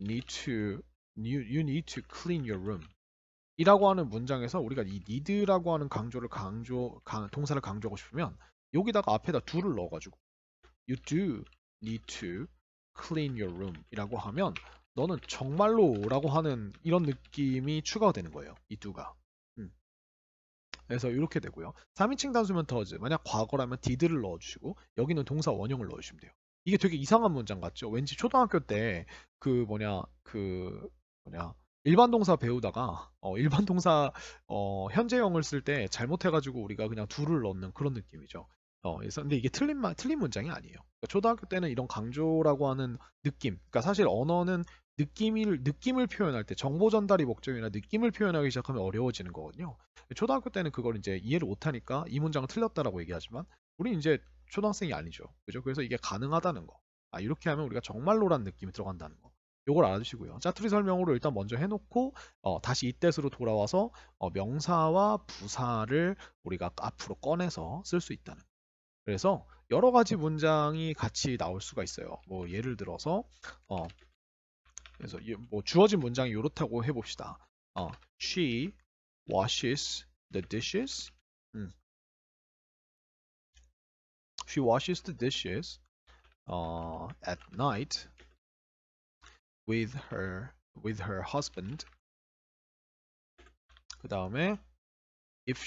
need to you need to clean your room 이라고 하는 문장에서 우리가 이 need라고 하는 동사를 강조하고 싶으면 여기다가 앞에다 do를 넣어가지고 you do need to clean your room 이라고 하면 너는 정말로라고 하는 이런 느낌이 추가가 되는 거예요. 이 do가. 그래서 이렇게 되고요. 3인칭 단수면 does, 만약 과거라면 did를 넣어주시고 여기는 동사 원형을 넣어주시면 돼요. 이게 되게 이상한 문장 같죠? 왠지 초등학교 때 그 뭐냐 일반 동사 배우다가 일반 동사 현재형을 쓸 때 잘못해가지고 우리가 그냥 do를 넣는 그런 느낌이죠. 그래서 근데 이게 틀린 문장이 아니에요. 그러니까 초등학교 때는 이런 강조라고 하는 느낌, 그러니까 사실 언어는 느낌을 표현할 때 정보 전달이 목적이나 느낌을 표현하기 시작하면 어려워지는 거거든요. 초등학교 때는 그걸 이제 이해를 못하니까 이 문장은 틀렸다라고 얘기하지만 우리 이제 초등학생이 아니죠. 그죠? 그래서 이게 가능하다는 거. 이렇게 하면 우리가 정말로란 느낌이 들어간다는 거. 요걸 알아주시고요. 짜투리 설명으로 일단 먼저 해놓고 다시 이때으로 돌아와서 명사와 부사를 우리가 앞으로 꺼내서 쓸 수 있다는 거. 그래서 여러 가지 문장이 같이 나올 수가 있어요. 뭐 예를 들어서 어, 그래서 뭐 주어진 문장이 이렇다고 해봅시다. She washes the dishes. 음, She washes the dishes at night with her husband. 그 다음에 if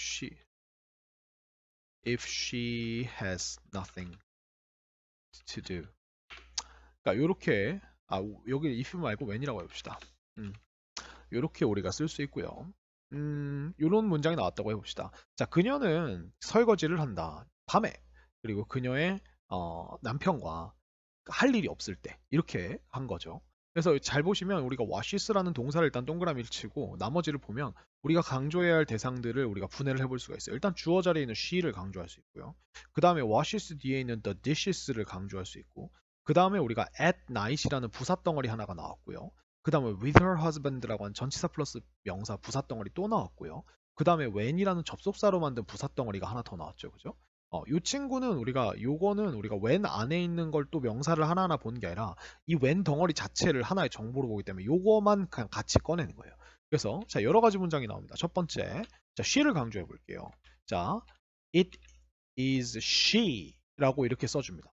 she has nothing to do. 그러니까 요렇게 여기 if 말고 when이라고 해봅시다. 요렇게 우리가 쓸 수 있고요. 요런 문장이 나왔다고 해봅시다. 자, 그녀는 설거지를 한다. 밤에. 그리고 그녀의 남편과 할 일이 없을 때 이렇게 한 거죠. 그래서 잘 보시면 우리가 washes라는 동사를 일단 동그라미를 치고 나머지를 보면 우리가 강조해야 할 대상들을 우리가 분해를 해볼 수가 있어요. 일단 주어 자리에 있는 she를 강조할 수 있고요. 그 다음에 washes 뒤에 있는 the dishes를 강조할 수 있고 그 다음에 우리가 at night이라는 부사 덩어리 하나가 나왔고요. 그 다음에 with her husband라고 하는 전치사 플러스 명사 부사 덩어리 또 나왔고요. 그 다음에 when이라는 접속사로 만든 부사 덩어리가 하나 더 나왔죠. 그죠? 이 친구는 요거는 우리가 when 안에 있는 걸 또 명사를 하나하나 보는 게 아니라 이 when 덩어리 자체를 하나의 정보로 보기 때문에 요거만 그냥 같이 꺼내는 거예요. 그래서 자, 여러 가지 문장이 나옵니다. 첫 번째, 자, she를 강조해 볼게요. 자, it is she라고 이렇게 써줍니다.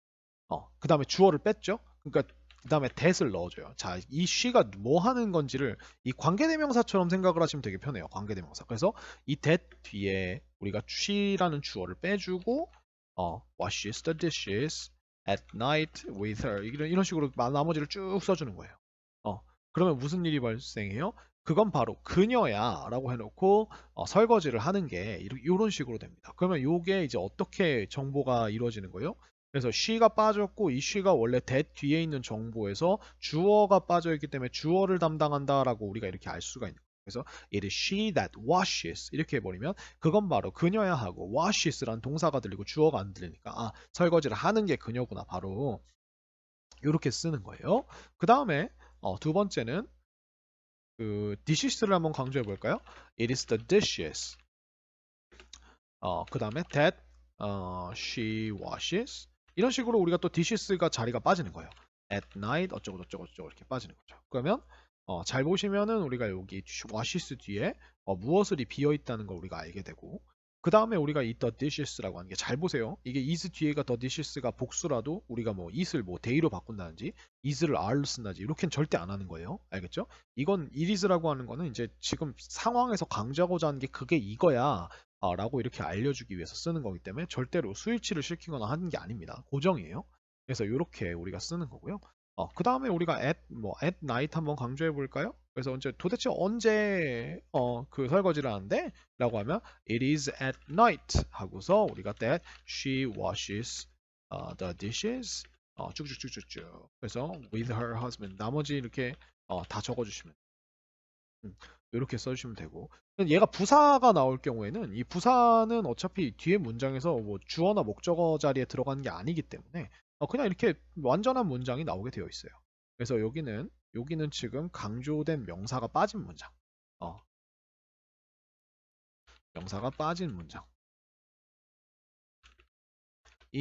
그 다음에 주어를 뺐죠? 그러니까 그 다음에 that을 넣어줘요. 자, 이 she가 뭐 하는 건지를 이 관계대명사처럼 생각을 하시면 되게 편해요. 관계대명사. 그래서 이 that 뒤에 우리가 she라는 주어를 빼주고 washes the dishes at night with her 이런 식으로 나머지를 쭉 써주는 거예요. 그러면 무슨 일이 발생해요? 그건 바로 그녀야 라고 해놓고 설거지를 하는 게 이런 식으로 됩니다. 그러면 이게 이제 어떻게 정보가 이루어지는 거예요? 그래서 she가 빠졌고 이 she가 원래 that 뒤에 있는 정보에서 주어가 빠져있기 때문에 주어를 담당한다라고 우리가 이렇게 알 수가 있는 거예요. 그래서 it is she that washes 이렇게 해버리면 그건 바로 그녀야 하고 washes라는 동사가 들리고 주어가 안 들리니까 설거지를 하는 게 그녀구나 바로 이렇게 쓰는 거예요. 그 다음에 두 번째는 그 dishes를 한번 강조해 볼까요? It is the dishes. 그 다음에 that she washes. 이런 식으로 우리가 또 dishes가 자리가 빠지는 거예요. At night 어쩌고 저쩌고 저쩌고 이렇게 빠지는 거죠. 그러면 잘 보시면은 우리가 여기 washes 뒤에 무엇을 비어 있다는 걸 우리가 알게 되고 그 다음에 우리가 이 the dishes라고 하는 게 잘 보세요. 이게 is 뒤에가 the dishes가 복수라도 우리가 뭐 it을 뭐 they로 바꾼다든지 is를 are로 쓴다든지 이렇게는 절대 안 하는 거예요. 알겠죠? 이건 it is라고 하는 거는 이제 지금 상황에서 강조하고자 하는 게 그게 이거야. 라고 이렇게 알려주기 위해서 쓰는 거기 때문에 절대로 스위치를 시키거나 하는 게 아닙니다. 고정이에요. 그래서 이렇게 우리가 쓰는 거고요. 그 다음에 우리가 at night 한번 강조해 볼까요? 그래서 이제 도대체 언제 그 설거지를 하는데? 라고 하면 it is at night 하고서 우리가 that she washes the dishes 쭉쭉쭉쭉쭉 그래서 with her husband 나머지 이렇게 다 적어주시면 이렇게 써주시면 되고 얘가 부사가 나올 경우에는 이 부사는 어차피 뒤에 문장에서 뭐 주어나 목적어 자리에 들어가는 게 아니기 때문에 그냥 이렇게 완전한 문장이 나오게 되어 있어요. 그래서 여기는 지금 강조된 명사가 빠진 문장 명사가 빠진 문장이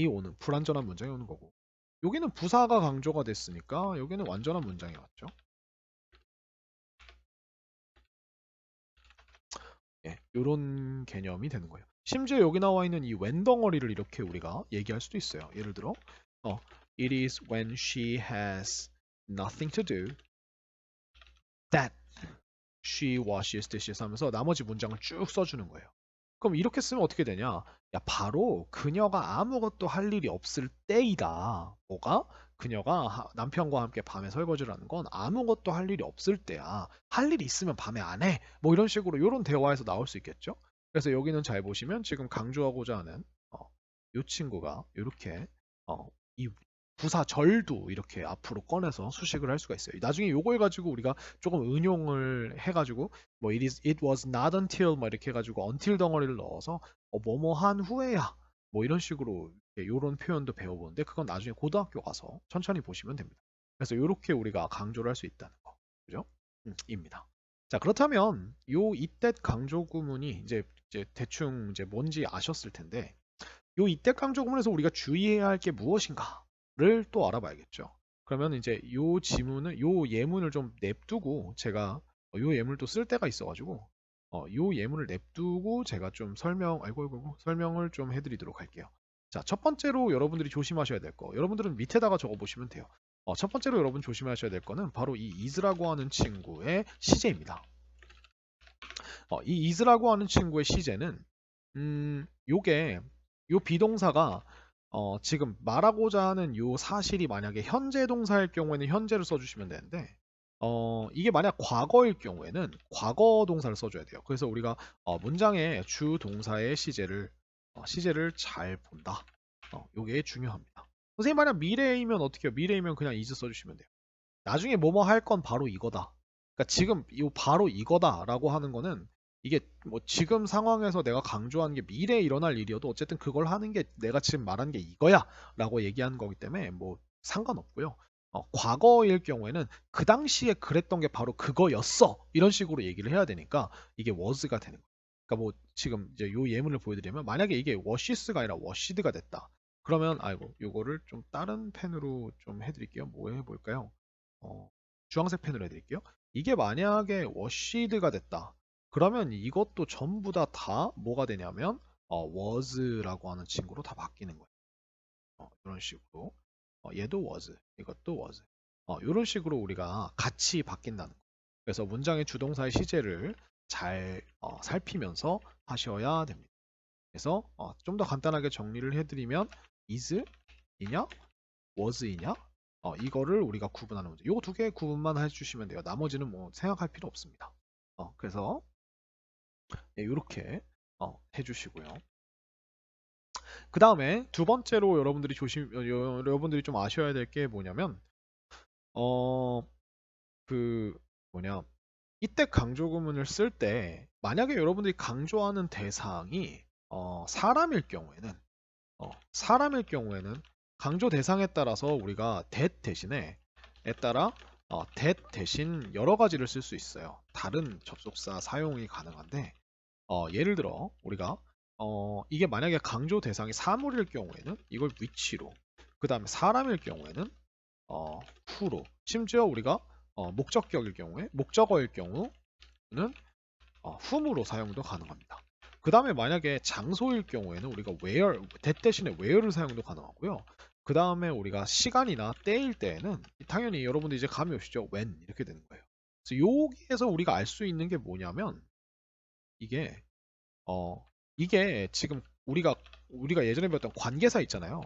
오는 불완전한 문장이 오는 거고 여기는 부사가 강조가 됐으니까 여기는 완전한 문장이 왔죠. 이런 개념이 되는 거예요. 심지어 여기 나와 있는 이 when 덩어리를 이렇게 우리가 얘기할 수도 있어요. 예를 들어, it is when she has nothing to do that she washes dishes 하면서 나머지 문장을 쭉 써주는 거예요. 그럼 이렇게 쓰면 어떻게 되냐? 야, 바로 그녀가 아무것도 할 일이 없을 때이다. 뭐가? 그녀가 남편과 함께 밤에 설거지를 하는 건 아무것도 할 일이 없을 때야. 할 일이 있으면 밤에 안 해. 뭐 이런 식으로 이런 대화에서 나올 수 있겠죠. 그래서 여기는 잘 보시면 지금 강조하고자 하는 이 친구가 이렇게 이 부사 절도 이렇게 앞으로 꺼내서 수식을 할 수가 있어요. 나중에 요걸 가지고 우리가 조금 응용을 해가지고 뭐 it was not until 뭐 이렇게 해가지고 until 덩어리를 넣어서 뭐뭐 한 후에야 뭐 이런 식으로 이런 표현도 배워보는데 그건 나중에 고등학교 가서 천천히 보시면 됩니다. 그래서 이렇게 우리가 강조를 할 수 있다는 거, 그죠? 입니다. 자, 그렇다면 요 이때 강조 구문이 이제 대충 이제 뭔지 아셨을 텐데 요 이때 강조 구문에서 우리가 주의해야 할 게 무엇인가를 또 알아봐야겠죠. 그러면 이제 요 지문을 요 예문을 좀 냅두고 제가 요 예문을 또 쓸 때가 있어가지고 요 예문을 냅두고 제가 좀 설명을 좀 해드리도록 할게요. 자, 첫 번째로 여러분들이 조심하셔야 될 거, 여러분들은 밑에다가 적어 보시면 돼요. 첫 번째로 여러분 조심하셔야 될 거는 바로 이 is라고 하는 친구의 시제입니다. 이 is라고 하는 친구의 시제는 요게 요 비동사가 지금 말하고자 하는 요 사실이 만약에 현재 동사일 경우에는 현재를 써주시면 되는데 이게 만약 과거일 경우에는 과거 동사를 써줘야 돼요. 그래서 우리가 문장의 주 동사의 시제를 잘 본다. 요게 중요합니다. 선생님 만약 미래이면 어떻게 해요? 미래이면 그냥 is 써주시면 돼요. 나중에 뭐뭐 할 건 바로 이거다. 그러니까 지금 이 바로 이거다라고 하는 거는 이게 뭐 지금 상황에서 내가 강조하는 게 미래에 일어날 일이어도 어쨌든 그걸 하는 게 내가 지금 말한 게 이거야라고 얘기하는 거기 때문에 뭐 상관없고요. 과거일 경우에는 그 당시에 그랬던 게 바로 그거였어 이런 식으로 얘기를 해야 되니까 이게 was가 되는 거예요. 그러니까 뭐 지금 이제 요 예문을 보여드리면 만약에 이게 washes가 아니라 washed가 됐다. 그러면 아이고 요거를 좀 다른 펜으로 좀 해드릴게요. 뭐 해볼까요? 주황색 펜으로 해드릴게요. 이게 만약에 워시드가 됐다. 그러면 이것도 전부 다 뭐가 되냐면 was라고 하는 친구로 다 바뀌는 거예요. 이런 식으로 얘도 was, 이것도 was. 이런 식으로 우리가 같이 바뀐다는 거. 그래서 문장의 주동사의 시제를 잘 살피면서 하셔야 됩니다. 그래서 좀 더 간단하게 정리를 해드리면 is 이냐 was이냐 이거를 우리가 구분하는 문제. 요거 두 개 구분만 해주시면 돼요. 나머지는 뭐 생각할 필요 없습니다. 그래서 이렇게 해주시고요. 그 다음에 두 번째로 여러분들이 좀 아셔야 될 게 뭐냐면 어, 그 뭐냐 이때 강조 구문을 쓸 때 만약에 여러분들이 강조하는 대상이 사람일 경우에는 강조 대상에 따라서 우리가 that 대신에 에 따라 that 대신 여러 가지를 쓸 수 있어요. 다른 접속사 사용이 가능한데 예를 들어 우리가 이게 만약에 강조 대상이 사물일 경우에는 이걸 which로, 그 다음에 사람일 경우에는 who로, 심지어 우리가 목적어일 경우는 whom으로 사용도 가능합니다. 그 다음에 만약에 장소일 경우에는 우리가 where, that 대신에 where를 사용도 가능하고요. 그 다음에 우리가 시간이나 때일 때에는 당연히 여러분들 이제 감이 오시죠? when 이렇게 되는 거예요. 그래서 여기에서 우리가 알 수 있는 게 뭐냐면 이게 이게 지금 우리가 예전에 배웠던 관계사 있잖아요.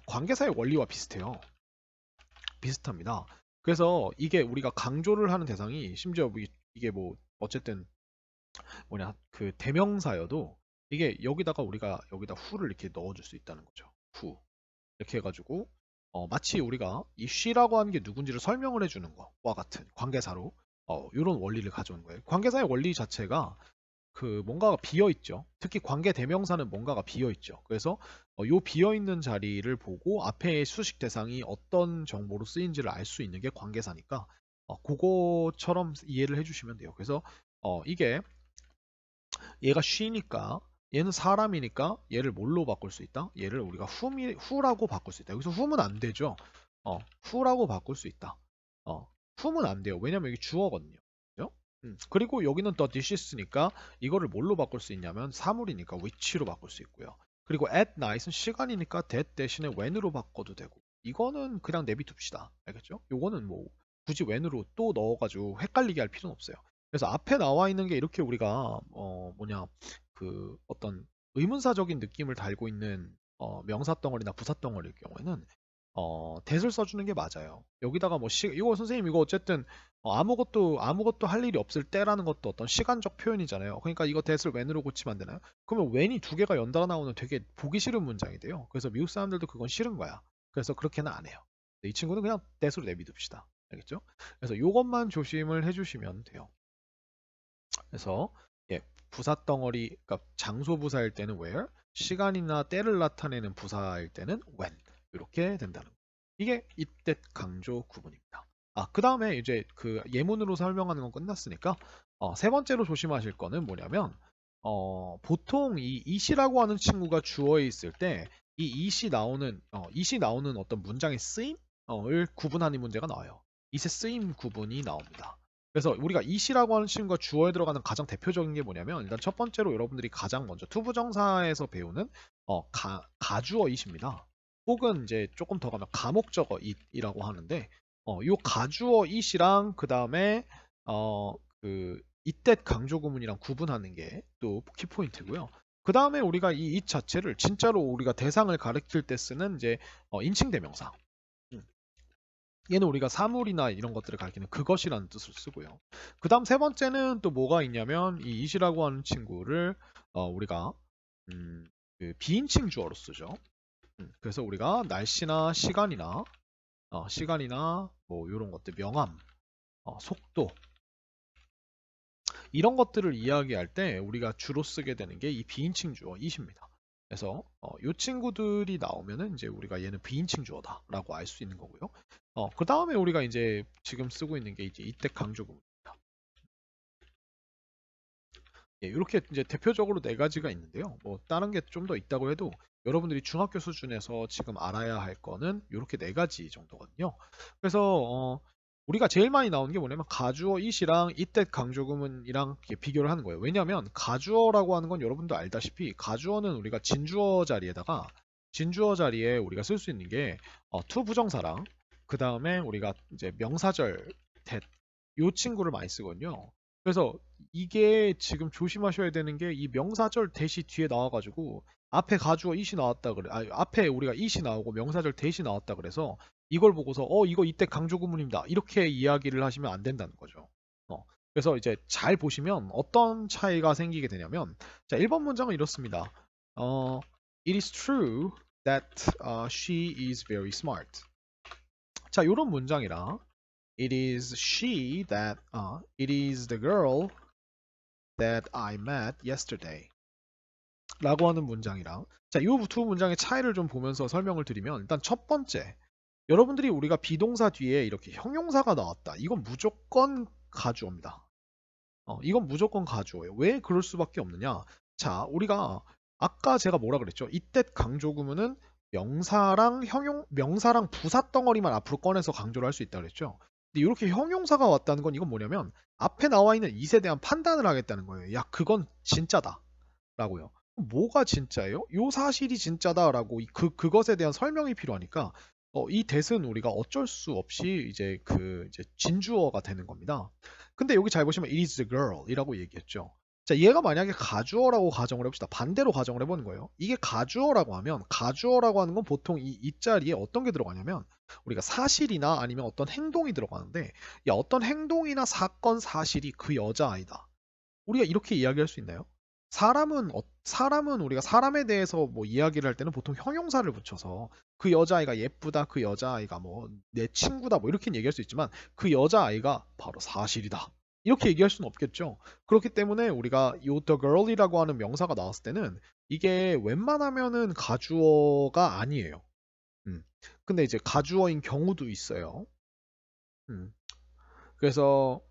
관계사의 원리와 비슷합니다. 그래서 이게 우리가 강조를 하는 대상이 심지어 이게 뭐 어쨌든 그 대명사여도 이게 우리가 여기다 who를 이렇게 넣어줄 수 있다는 거죠. who 이렇게 해가지고 마치 우리가 이 she라고 하는 게 누군지를 설명을 해주는 거와 같은 관계사로 이런 원리를 가져오는 거예요. 관계사의 원리 자체가 그 뭔가가 비어 있죠. 특히 관계 대명사는 뭔가가 비어 있죠. 그래서 요 비어 있는 자리를 보고 앞에 수식 대상이 어떤 정보로 쓰인지를 알 수 있는 게 관계사니까 그거처럼 이해를 해주시면 돼요. 그래서 이게 얘가 she니까 얘는 사람이니까 얘를 뭘로 바꿀 수 있다? 얘를 우리가 who라고 바꿀 수 있다. 여기서 whom은 안 되죠. who라고 바꿀 수 있다. whom은 안 돼요. 왜냐면 이게 주어거든요. 그죠? 그리고 여기는 the dishes,니까 이거를 뭘로 바꿀 수 있냐면 사물이니까 which로 바꿀 수 있고요. 그리고 at night은 시간이니까 that 대신에 when으로 바꿔도 되고 이거는 그냥 내비둡시다. 알겠죠? 요거는 뭐 굳이 when으로 또 넣어가지고 헷갈리게 할 필요는 없어요. 그래서 앞에 나와 있는 게 이렇게 우리가 그 어떤 의문사적인 느낌을 달고 있는 명사 덩어리나 부사 덩어리일 경우에는 that을 써주는 게 맞아요. 여기다가 뭐 이거 선생님 이거 어쨌든 아무것도 할 일이 없을 때라는 것도 어떤 시간적 표현이잖아요. 그러니까 이거 that을 when으로 고치면 안 되나요? 그러면 when이 두 개가 연달아 나오는 되게 보기 싫은 문장이 돼요. 그래서 미국 사람들도 그건 싫은 거야. 그래서 그렇게는 안 해요. 이 친구는 그냥 that으로 내비둡시다. 알겠죠? 그래서 이것만 조심을 해주시면 돼요. 그래서 예, 부사 덩어리, 그러니까 장소 부사일 때는 where, 시간이나 때를 나타내는 부사일 때는 when 이렇게 된다는 거. 이게 이때 강조 구문입니다. 그 다음에 이제 그 예문으로 설명하는 건 끝났으니까 세 번째로 조심하실 거는 뭐냐면 보통 이 it이라고 하는 친구가 주어에 있을 때 이 it이 나오는 어떤 문장의 쓰임을 구분하는 문제가 나와요. it의 쓰임 구분이 나옵니다. 그래서 우리가 it이라고 하는 친구가 주어에 들어가는 가장 대표적인 게 뭐냐면 일단 첫 번째로 여러분들이 가장 먼저 투부정사에서 배우는 가주어 it입니다. 혹은 이제 조금 더 가면 가목적어 it이라고 하는데 요 가주어 it이랑 그 다음에 그 이때 강조 구문이랑 구분하는 게 또 키포인트고요. 그 다음에 우리가 이 it 자체를 진짜로 우리가 대상을 가리킬 때 쓰는 이제 인칭 대명사. 얘는 우리가 사물이나 이런 것들을 가리키는 그것이라는 뜻을 쓰고요. 그 다음 세 번째는 또 뭐가 있냐면 이 it이라고 하는 친구를 우리가 그 비인칭 주어로 쓰죠. 그래서 우리가 날씨나 시간이나 뭐 이런 것들 명암, 속도 이런 것들을 이야기할 때 우리가 주로 쓰게 되는 게 이 비인칭 주어 it입니다. 그래서 이 친구들이 나오면은 이제 우리가 얘는 비인칭 주어다라고 알 수 있는 거고요. 그 다음에 우리가 이제 지금 쓰고 있는 게 이제 이때 강조구문입니다. 예, 이렇게 이제 대표적으로 네 가지가 있는데요. 뭐 다른 게 좀 더 있다고 해도 여러분들이 중학교 수준에서 지금 알아야 할 거는 이렇게 네 가지 정도거든요. 그래서 우리가 제일 많이 나오는 게 뭐냐면 가주어 it이랑 이때 강조구문이랑 비교를 하는 거예요. 왜냐하면 가주어라고 하는 건 여러분도 알다시피 가주어는 우리가 진주어 자리에 우리가 쓸 수 있는 게 to 부정사랑 그 다음에 우리가 이제 명사절 that 요 친구를 많이 쓰거든요. 그래서 이게 지금 조심하셔야 되는 게 이 명사절 대시 뒤에 나와가지고 앞에 가주어 it이 나왔다 그래. 앞에 우리가 it이 나오고 명사절 대시 나왔다 그래서 이걸 보고서 이거 이때 강조 구문입니다. 이렇게 이야기를 하시면 안 된다는 거죠. 그래서 이제 잘 보시면 어떤 차이가 생기게 되냐면 자, 1번 문장은 이렇습니다. It is true that she is very smart. 자, 이런 문장이랑 it is the girl that I met yesterday. 라고 하는 문장이랑 자, 이 두 문장의 차이를 좀 보면서 설명을 드리면 일단 첫 번째 여러분들이 우리가 비동사 뒤에 이렇게 형용사가 나왔다. 이건 무조건 가주어입니다. 이건 무조건 가주어예요. 왜 그럴 수밖에 없느냐? 자, 우리가 아까 제가 뭐라 그랬죠? 이때 강조구문은 명사랑 부사 덩어리만 앞으로 꺼내서 강조를 할 수 있다 그랬죠? 근데 이렇게 형용사가 왔다는 건 이건 뭐냐면 앞에 나와 있는 it에 대한 판단을 하겠다는 거예요. 야, 그건 진짜다. 라고요. 뭐가 진짜예요? 요 사실이 진짜다라고 그것에 대한 설명이 필요하니까 이 that은 우리가 어쩔 수 없이 이제 진주어가 되는 겁니다. 근데 여기 잘 보시면 it is the girl이라고 얘기했죠. 자, 얘가 만약에 가주어라고 가정을 해봅시다. 반대로 가정을 해보는 거예요. 이게 가주어라고 하면 가주어라고 하는 건 보통 이 자리에 어떤 게 들어가냐면 우리가 사실이나 아니면 어떤 행동이 들어가는데 야, 어떤 행동이나 사건 사실이 그 여자아이다. 우리가 이렇게 이야기할 수 있나요? 사람은 우리가 사람에 대해서 뭐 이야기를 할 때는 보통 형용사를 붙여서 그 여자아이가 예쁘다, 그 여자아이가 뭐 내 친구다, 뭐 이렇게 얘기할 수 있지만 그 여자아이가 바로 사실이다. 이렇게 얘기할 수는 없겠죠. 그렇기 때문에 우리가 요 the girl이라고 하는 명사가 나왔을 때는 이게 웬만하면은 가주어가 아니에요. 음. 근데 이제 가주어인 경우도 있어요. 음. 그래서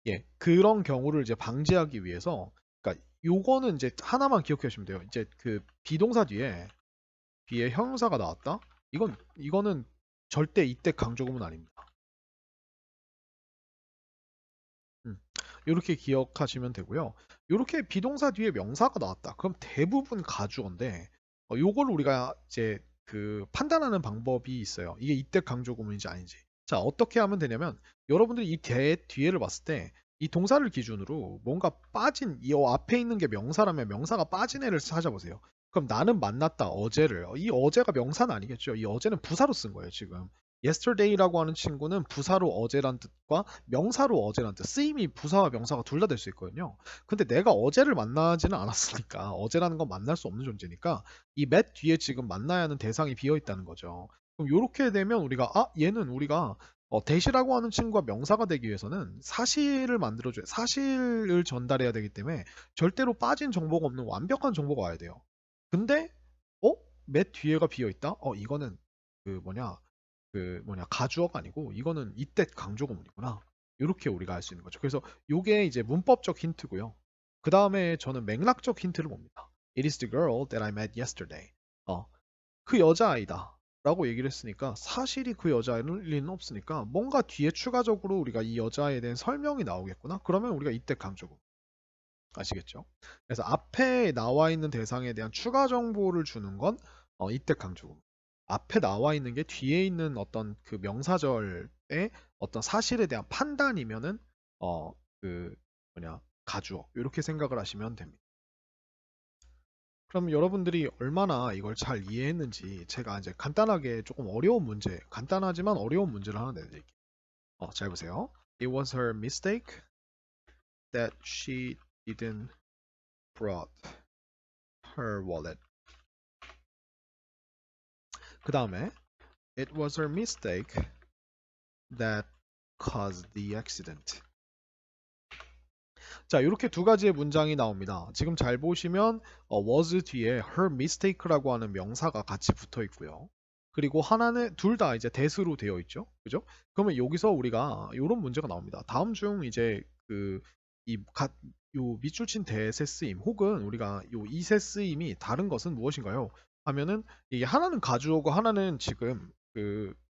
예, 그런 경우를 이제 방지하기 위해서, 그러니까 요거는 이제 하나만 기억해 주시면 돼요. 이제 그 비동사 뒤에 형용사가 나왔다. 이거는 절대 이때 강조구문 아닙니다. 음, 이렇게 기억하시면 되고요. 이렇게 비동사 뒤에 명사가 나왔다. 그럼 대부분 가주어인데, 요걸 우리가 이제 그 판단하는 방법이 있어요. 이게 이때 강조구문인지 아닌지. 자, 어떻게 하면 되냐면, 여러분들이 이 뒤에를 봤을 때, 이 동사를 기준으로 뭔가 빠진, 이 앞에 있는 게 명사라면 명사가 빠진 애를 찾아보세요. 그럼 나는 만났다 어제를 이 어제가 명사는 아니겠죠. 이 어제는 부사로 쓴 거예요 지금. yesterday라고 하는 친구는 부사로 어제란 뜻과 명사로 어제란 뜻 쓰임이 부사와 명사가 둘 다 될 수 있거든요. 근데 내가 어제를 만나지는 않았으니까 어제라는 건 만날 수 없는 존재니까 이 met 뒤에 지금 만나야 하는 대상이 비어 있다는 거죠. 그럼 이렇게 되면 우리가 얘는 우리가 대시라고 하는 친구가 명사가 되기 위해서는 사실을 만들어줘야 사실을 전달해야 되기 때문에 절대로 빠진 정보가 없는 완벽한 정보가 와야 돼요. 근데 어? 맷 뒤에가 비어 있다? 이거는 가주어가 아니고 이거는 이때 강조구문이구나. 이렇게 우리가 알 수 있는 거죠. 그래서 이게 이제 문법적 힌트고요. 그 다음에 저는 맥락적 힌트를 봅니다. It is the girl that I met yesterday. 그 여자아이다. 라고 얘기를 했으니까 사실이 그 여자아이일 리는 없으니까 뭔가 뒤에 추가적으로 우리가 이 여자아이에 대한 설명이 나오겠구나. 그러면 우리가 이때 강조구문. 아시겠죠? 그래서 앞에 나와 있는 대상에 대한 추가 정보를 주는 건 이때 강조금. 앞에 나와 있는 게 뒤에 있는 어떤 그 명사절의 어떤 사실에 대한 판단이면은 그 가주어 이렇게 생각을 하시면 됩니다. 그럼 여러분들이 얼마나 이걸 잘 이해했는지 제가 이제 간단하게 조금 어려운 문제, 간단하지만 어려운 문제를 하나 내드릴게요. 잘 보세요. It was her mistake that she didn't brought her wallet. 그 다음에 It was her mistake that caused the accident. 자, 이렇게 두 가지의 문장이 나옵니다. 지금 잘 보시면 was 뒤에 her mistake라고 하는 명사가 같이 붙어 있고요. 그리고 하나는 둘 다 이제 that으로 되어 있죠. 그죠? 그러면 여기서 우리가 이런 문제가 나옵니다. 다음 중 이제 요 밑줄 친 that의 쓰임 혹은 우리가 요 is의 쓰임이 다른 것은 무엇인가요? 하면은 이게 하나는 가주어고 하나는 지금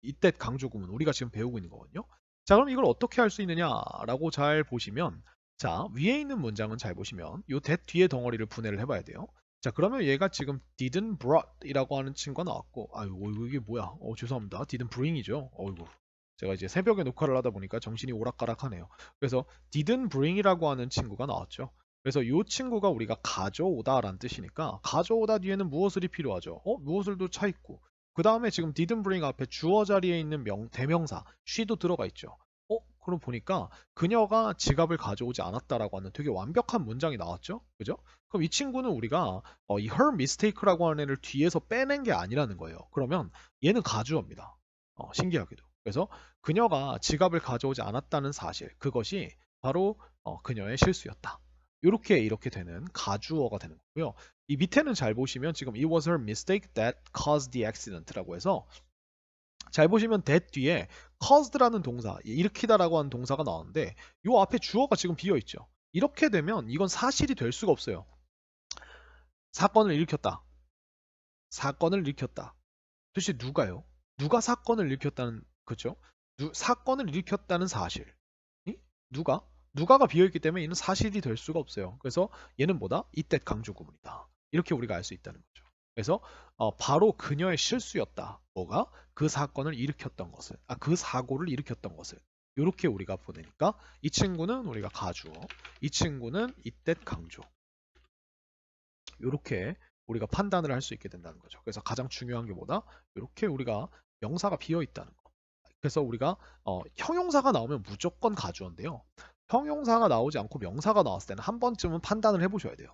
이때 강조구문 우리가 지금 배우고 있는 거거든요. 자, 그럼 이걸 어떻게 할 수 있느냐라고 잘 보시면 자, 위에 있는 문장은 잘 보시면 요 that 뒤에 덩어리를 분해를 해봐야 돼요. 자, 그러면 얘가 지금 didn't brought 이라고 하는 친구가 나왔고 아유 이게 뭐야? 죄송합니다. didn't bring이죠. 어이구. 제가 이제 새벽에 녹화를 하다 보니까 정신이 오락가락하네요. 그래서 didn't bring이라고 하는 친구가 나왔죠. 그래서 이 친구가 우리가 가져오다라는 뜻이니까 가져오다 뒤에는 무엇을이 필요하죠? 무엇을도 차 있고 그 다음에 지금 didn't bring 앞에 주어 자리에 있는 대명사 she도 들어가 있죠. 그럼 보니까 그녀가 지갑을 가져오지 않았다라고 하는 되게 완벽한 문장이 나왔죠? 그죠? 그럼 이 친구는 우리가 이 her mistake라고 하는 애를 뒤에서 빼낸 게 아니라는 거예요. 그러면 얘는 가주어입니다. 신기하게도. 그래서 그녀가 지갑을 가져오지 않았다는 사실, 그것이 바로 그녀의 실수였다. 이렇게 되는 가주어가 되는 거고요. 이 밑에는 잘 보시면 지금 it was her mistake that caused the accident라고 해서 잘 보시면 that 뒤에 caused라는 동사, 일으키다라고 하는 동사가 나오는데 이 앞에 주어가 지금 비어 있죠. 이렇게 되면 이건 사실이 될 수가 없어요. 사건을 일으켰다. 사건을 일으켰다. 도대체 누가요? 누가 사건을 일으켰다는 그렇죠? 사건을 일으켰다는 사실. 누가? 누가가 비어있기 때문에 얘는 사실이 될 수가 없어요. 그래서 얘는 뭐다? 이때 강조 구문이다. 이렇게 우리가 알 수 있다는 거죠. 그래서 바로 그녀의 실수였다. 뭐가? 그 사건을 일으켰던 것을, 그 사고를 일으켰던 것을. 이렇게 우리가 보내니까 이 친구는 우리가 가주어, 이 친구는 이때 강조. 이렇게 우리가 판단을 할 수 있게 된다는 거죠. 그래서 가장 중요한 게 뭐다? 이렇게 우리가 명사가 비어 있다는 거. 그래서 우리가 형용사가 나오면 무조건 가주어인데요. 형용사가 나오지 않고 명사가 나왔을 때는 한 번쯤은 판단을 해보셔야 돼요.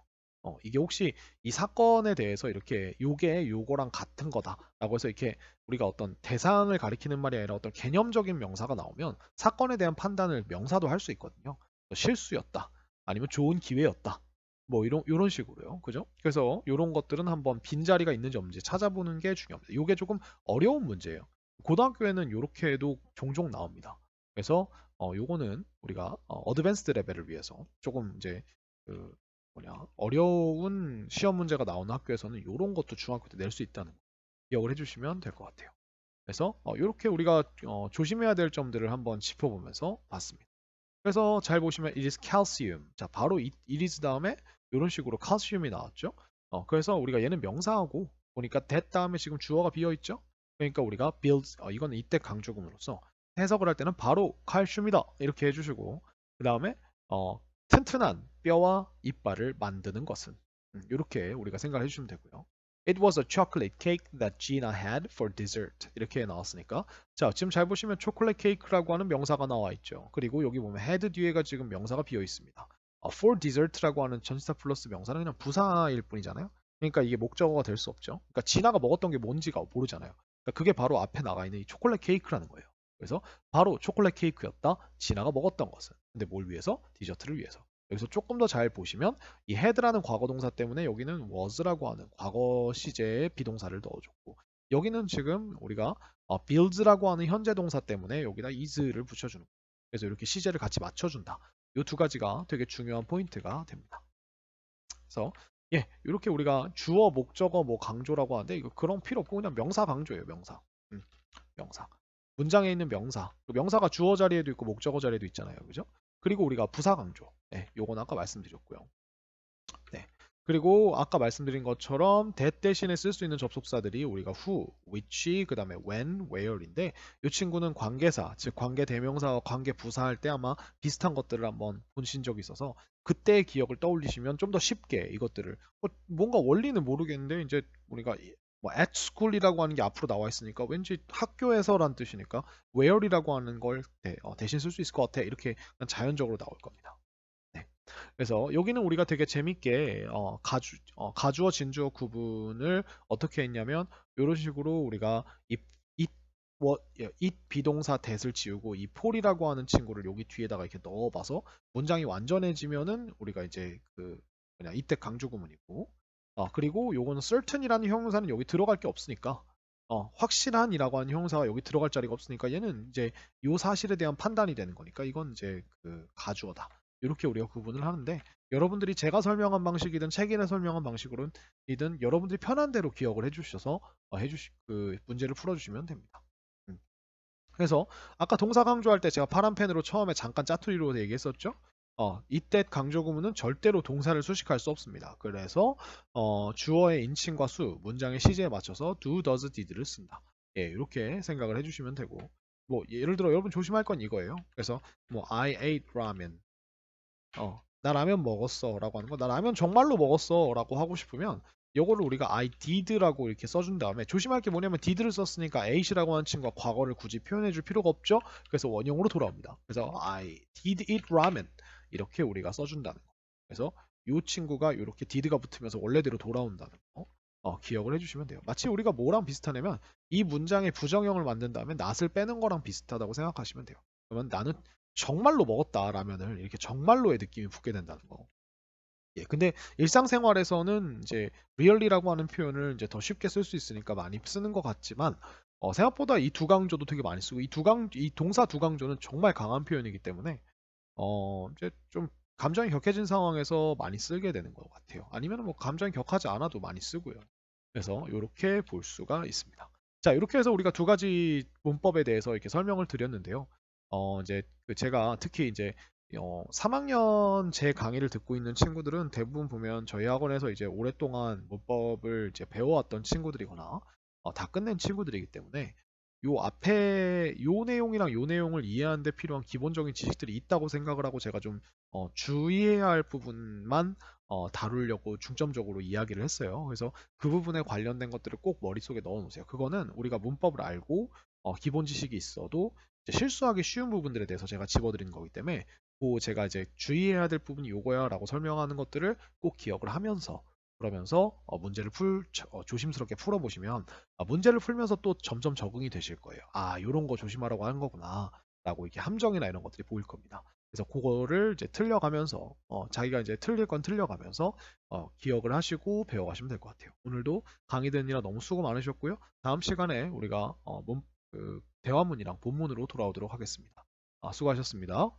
이게 혹시 이 사건에 대해서 이렇게 요게 요거랑 같은 거다라고 해서 이렇게 우리가 어떤 대상을 가리키는 말이 아니라 어떤 개념적인 명사가 나오면 사건에 대한 판단을 명사도 할 수 있거든요. 실수였다. 아니면 좋은 기회였다. 뭐 이런 식으로요. 그죠? 그래서 이런 것들은 한번 빈자리가 있는지 없는지 찾아보는 게 중요합니다. 이게 조금 어려운 문제예요. 고등학교에는 이렇게도 종종 나옵니다. 그래서 요거는 우리가 어드밴스드 레벨을 위해서 조금 이제 그 어려운 시험 문제가 나오는 학교에서는 이런 것도 중학교 때 낼 수 있다는 거 기억을 해주시면 될 것 같아요. 그래서 이렇게 우리가 조심해야 될 점들을 한번 짚어보면서 봤습니다. 그래서 잘 보시면 it is calcium. 자, 바로 it is 다음에 이런 식으로 calcium이 나왔죠. 그래서 우리가 얘는 명사하고 보니까 that 다음에 지금 주어가 비어 있죠. 그러니까 우리가 build 이거는 이때 강조금으로서 해석을 할 때는 바로 칼슘이다 이렇게 해주시고 그 다음에 튼튼한 뼈와 이빨을 만드는 것은 이렇게 우리가 생각을 해주시면 되고요. It was a chocolate cake that Gina had for dessert. 이렇게 나왔으니까. 자, 지금 잘 보시면 초콜릿 케이크라고 하는 명사가 나와 있죠. 그리고 여기 보면 had 뒤에가 지금 명사가 비어 있습니다. for dessert라고 하는 전치사 플러스 명사는 그냥 부사일 뿐이잖아요. 그러니까 이게 목적어가 될 수 없죠. 그러니까 지나가 먹었던 게 뭔지가 모르잖아요. 그러니까 그게 바로 앞에 나가 있는 이 초콜릿 케이크라는 거예요. 그래서 바로 초콜릿 케이크였다. 지나가 먹었던 것은. 근데 뭘 위해서? 디저트를 위해서. 여기서 조금 더 잘 보시면 이 had라는 과거 동사 때문에 여기는 was라고 하는 과거 시제의 비동사를 넣어줬고 여기는 지금 우리가 builds라고 하는 현재 동사 때문에 여기다 is를 붙여주는 거예요. 그래서 이렇게 시제를 같이 맞춰준다. 이 두 가지가 되게 중요한 포인트가 됩니다. 그래서 예, 이렇게 우리가 주어, 목적어, 뭐 강조라고 하는데 이거 그런 필요 없고 그냥 명사 강조예요. 명사. 명사. 문장에 있는 명사. 그 명사가 주어 자리에도 있고 목적어 자리에도 있잖아요. 그죠? 그리고 우리가 부사 강조. 네, 요건 아까 말씀드렸고요. 네. 그리고 아까 말씀드린 것처럼 that 대신에 쓸 수 있는 접속사들이 우리가 who, which, 그 다음에 when, where인데 이 친구는 관계사, 즉 관계 대명사와 관계 부사할 때 아마 비슷한 것들을 한번 보신 적이 있어서 그때의 기억을 떠올리시면 좀 더 쉽게 이것들을 뭔가 원리는 모르겠는데 이제 우리가 뭐 at school이라고 하는 게 앞으로 나와 있으니까 왠지 학교에서란 뜻이니까 where이라고 하는 걸 대신 쓸 수 있을 것 같아 이렇게 그냥 자연적으로 나올 겁니다. 네. 그래서 여기는 우리가 되게 재밌게 가주어 진주어 구분을 어떻게 했냐면 이런 식으로 우리가 it 비동사 that을 지우고 이 폴이라고 하는 친구를 여기 뒤에다가 이렇게 넣어봐서 문장이 완전해지면은 우리가 이제 그 그냥 이때 강조 구문이고 그리고 요거는 certain이라는 형용사는 여기 들어갈 게 없으니까 확실한이라고 하는 형용사가 여기 들어갈 자리가 없으니까 얘는 이제 요 사실에 대한 판단이 되는 거니까 이건 이제 그 가주어다. 이렇게 우리가 구분을 하는데 여러분들이 제가 설명한 방식이든 책에 설명한 방식으로든 여러분들이 편한 대로 기억을 해주셔서 그 문제를 풀어주시면 됩니다. 음. 그래서 아까 동사 강조할 때 제가 파란 펜으로 처음에 잠깐 짜투리로 얘기했었죠. 이때 강조 구문은 절대로 동사를 수식할 수 없습니다. 그래서 주어의 인칭과 수, 문장의 시제에 맞춰서 do, does, did를 쓴다. 예, 이렇게 생각을 해주시면 되고 뭐 예를 들어 여러분 조심할 건 이거예요. 그래서 뭐 I ate ramen 나 라면 먹었어 라고 하는 거, 나 라면 정말로 먹었어 라고 하고 싶으면 요거를 우리가 I did라고 이렇게 써준 다음에 조심할 게 뭐냐면 did를 썼으니까 ate라고 하는 친구가 과거를 굳이 표현해 줄 필요가 없죠. 그래서 원형으로 돌아옵니다. 그래서 I did eat ramen 이렇게 우리가 써준다는 거. 그래서 이 친구가 이렇게 did가 붙으면서 원래대로 돌아온다는 거 기억을 해주시면 돼요. 마치 우리가 뭐랑 비슷하냐면 이 문장의 부정형을 만든 다음에 not을 빼는 거랑 비슷하다고 생각하시면 돼요. 그러면 나는 정말로 먹었다 라면을 이렇게 정말로의 느낌이 붙게 된다는 거. 예, 근데 일상생활에서는 이제 really라고 하는 표현을 이제 더 쉽게 쓸 수 있으니까 많이 쓰는 것 같지만 생각보다 이 두 강조도 되게 많이 쓰고 이 동사 두 강조는 정말 강한 표현이기 때문에 이제 좀 감정이 격해진 상황에서 많이 쓰게 되는 것 같아요. 아니면 뭐 감정이 격하지 않아도 많이 쓰고요. 그래서 이렇게 볼 수가 있습니다. 자, 이렇게 해서 우리가 두 가지 문법에 대해서 이렇게 설명을 드렸는데요. 이제 제가 특히 이제 3학년 제 강의를 듣고 있는 친구들은 대부분 보면 저희 학원에서 이제 오랫동안 문법을 이제 배워왔던 친구들이거나 다 끝낸 친구들이기 때문에 요 앞에 요 내용이랑 요 내용을 이해하는 데 필요한 기본적인 지식들이 있다고 생각을 하고 제가 좀 주의해야 할 부분만 다루려고 중점적으로 이야기를 했어요. 그래서 그 부분에 관련된 것들을 꼭 머릿속에 넣어 놓으세요. 그거는 우리가 문법을 알고 기본 지식이 있어도 이제 실수하기 쉬운 부분들에 대해서 제가 집어드리는 거기 때문에 그 제가 이제 주의해야 될 부분이 요거야 라고 설명하는 것들을 꼭 기억을 하면서 그러면서 문제를 조심스럽게 풀어보시면 문제를 풀면서 또 점점 적응이 되실 거예요. 아, 요런 거 조심하라고 하는 거구나 라고 이렇게 함정이나 이런 것들이 보일 겁니다. 그래서 그거를 이제 틀려가면서 자기가 이제 틀릴 건 틀려가면서 기억을 하시고 배워가시면 될 것 같아요. 오늘도 강의 듣느라 너무 수고 많으셨고요. 다음 시간에 우리가 대화문이랑 본문으로 돌아오도록 하겠습니다. 수고하셨습니다.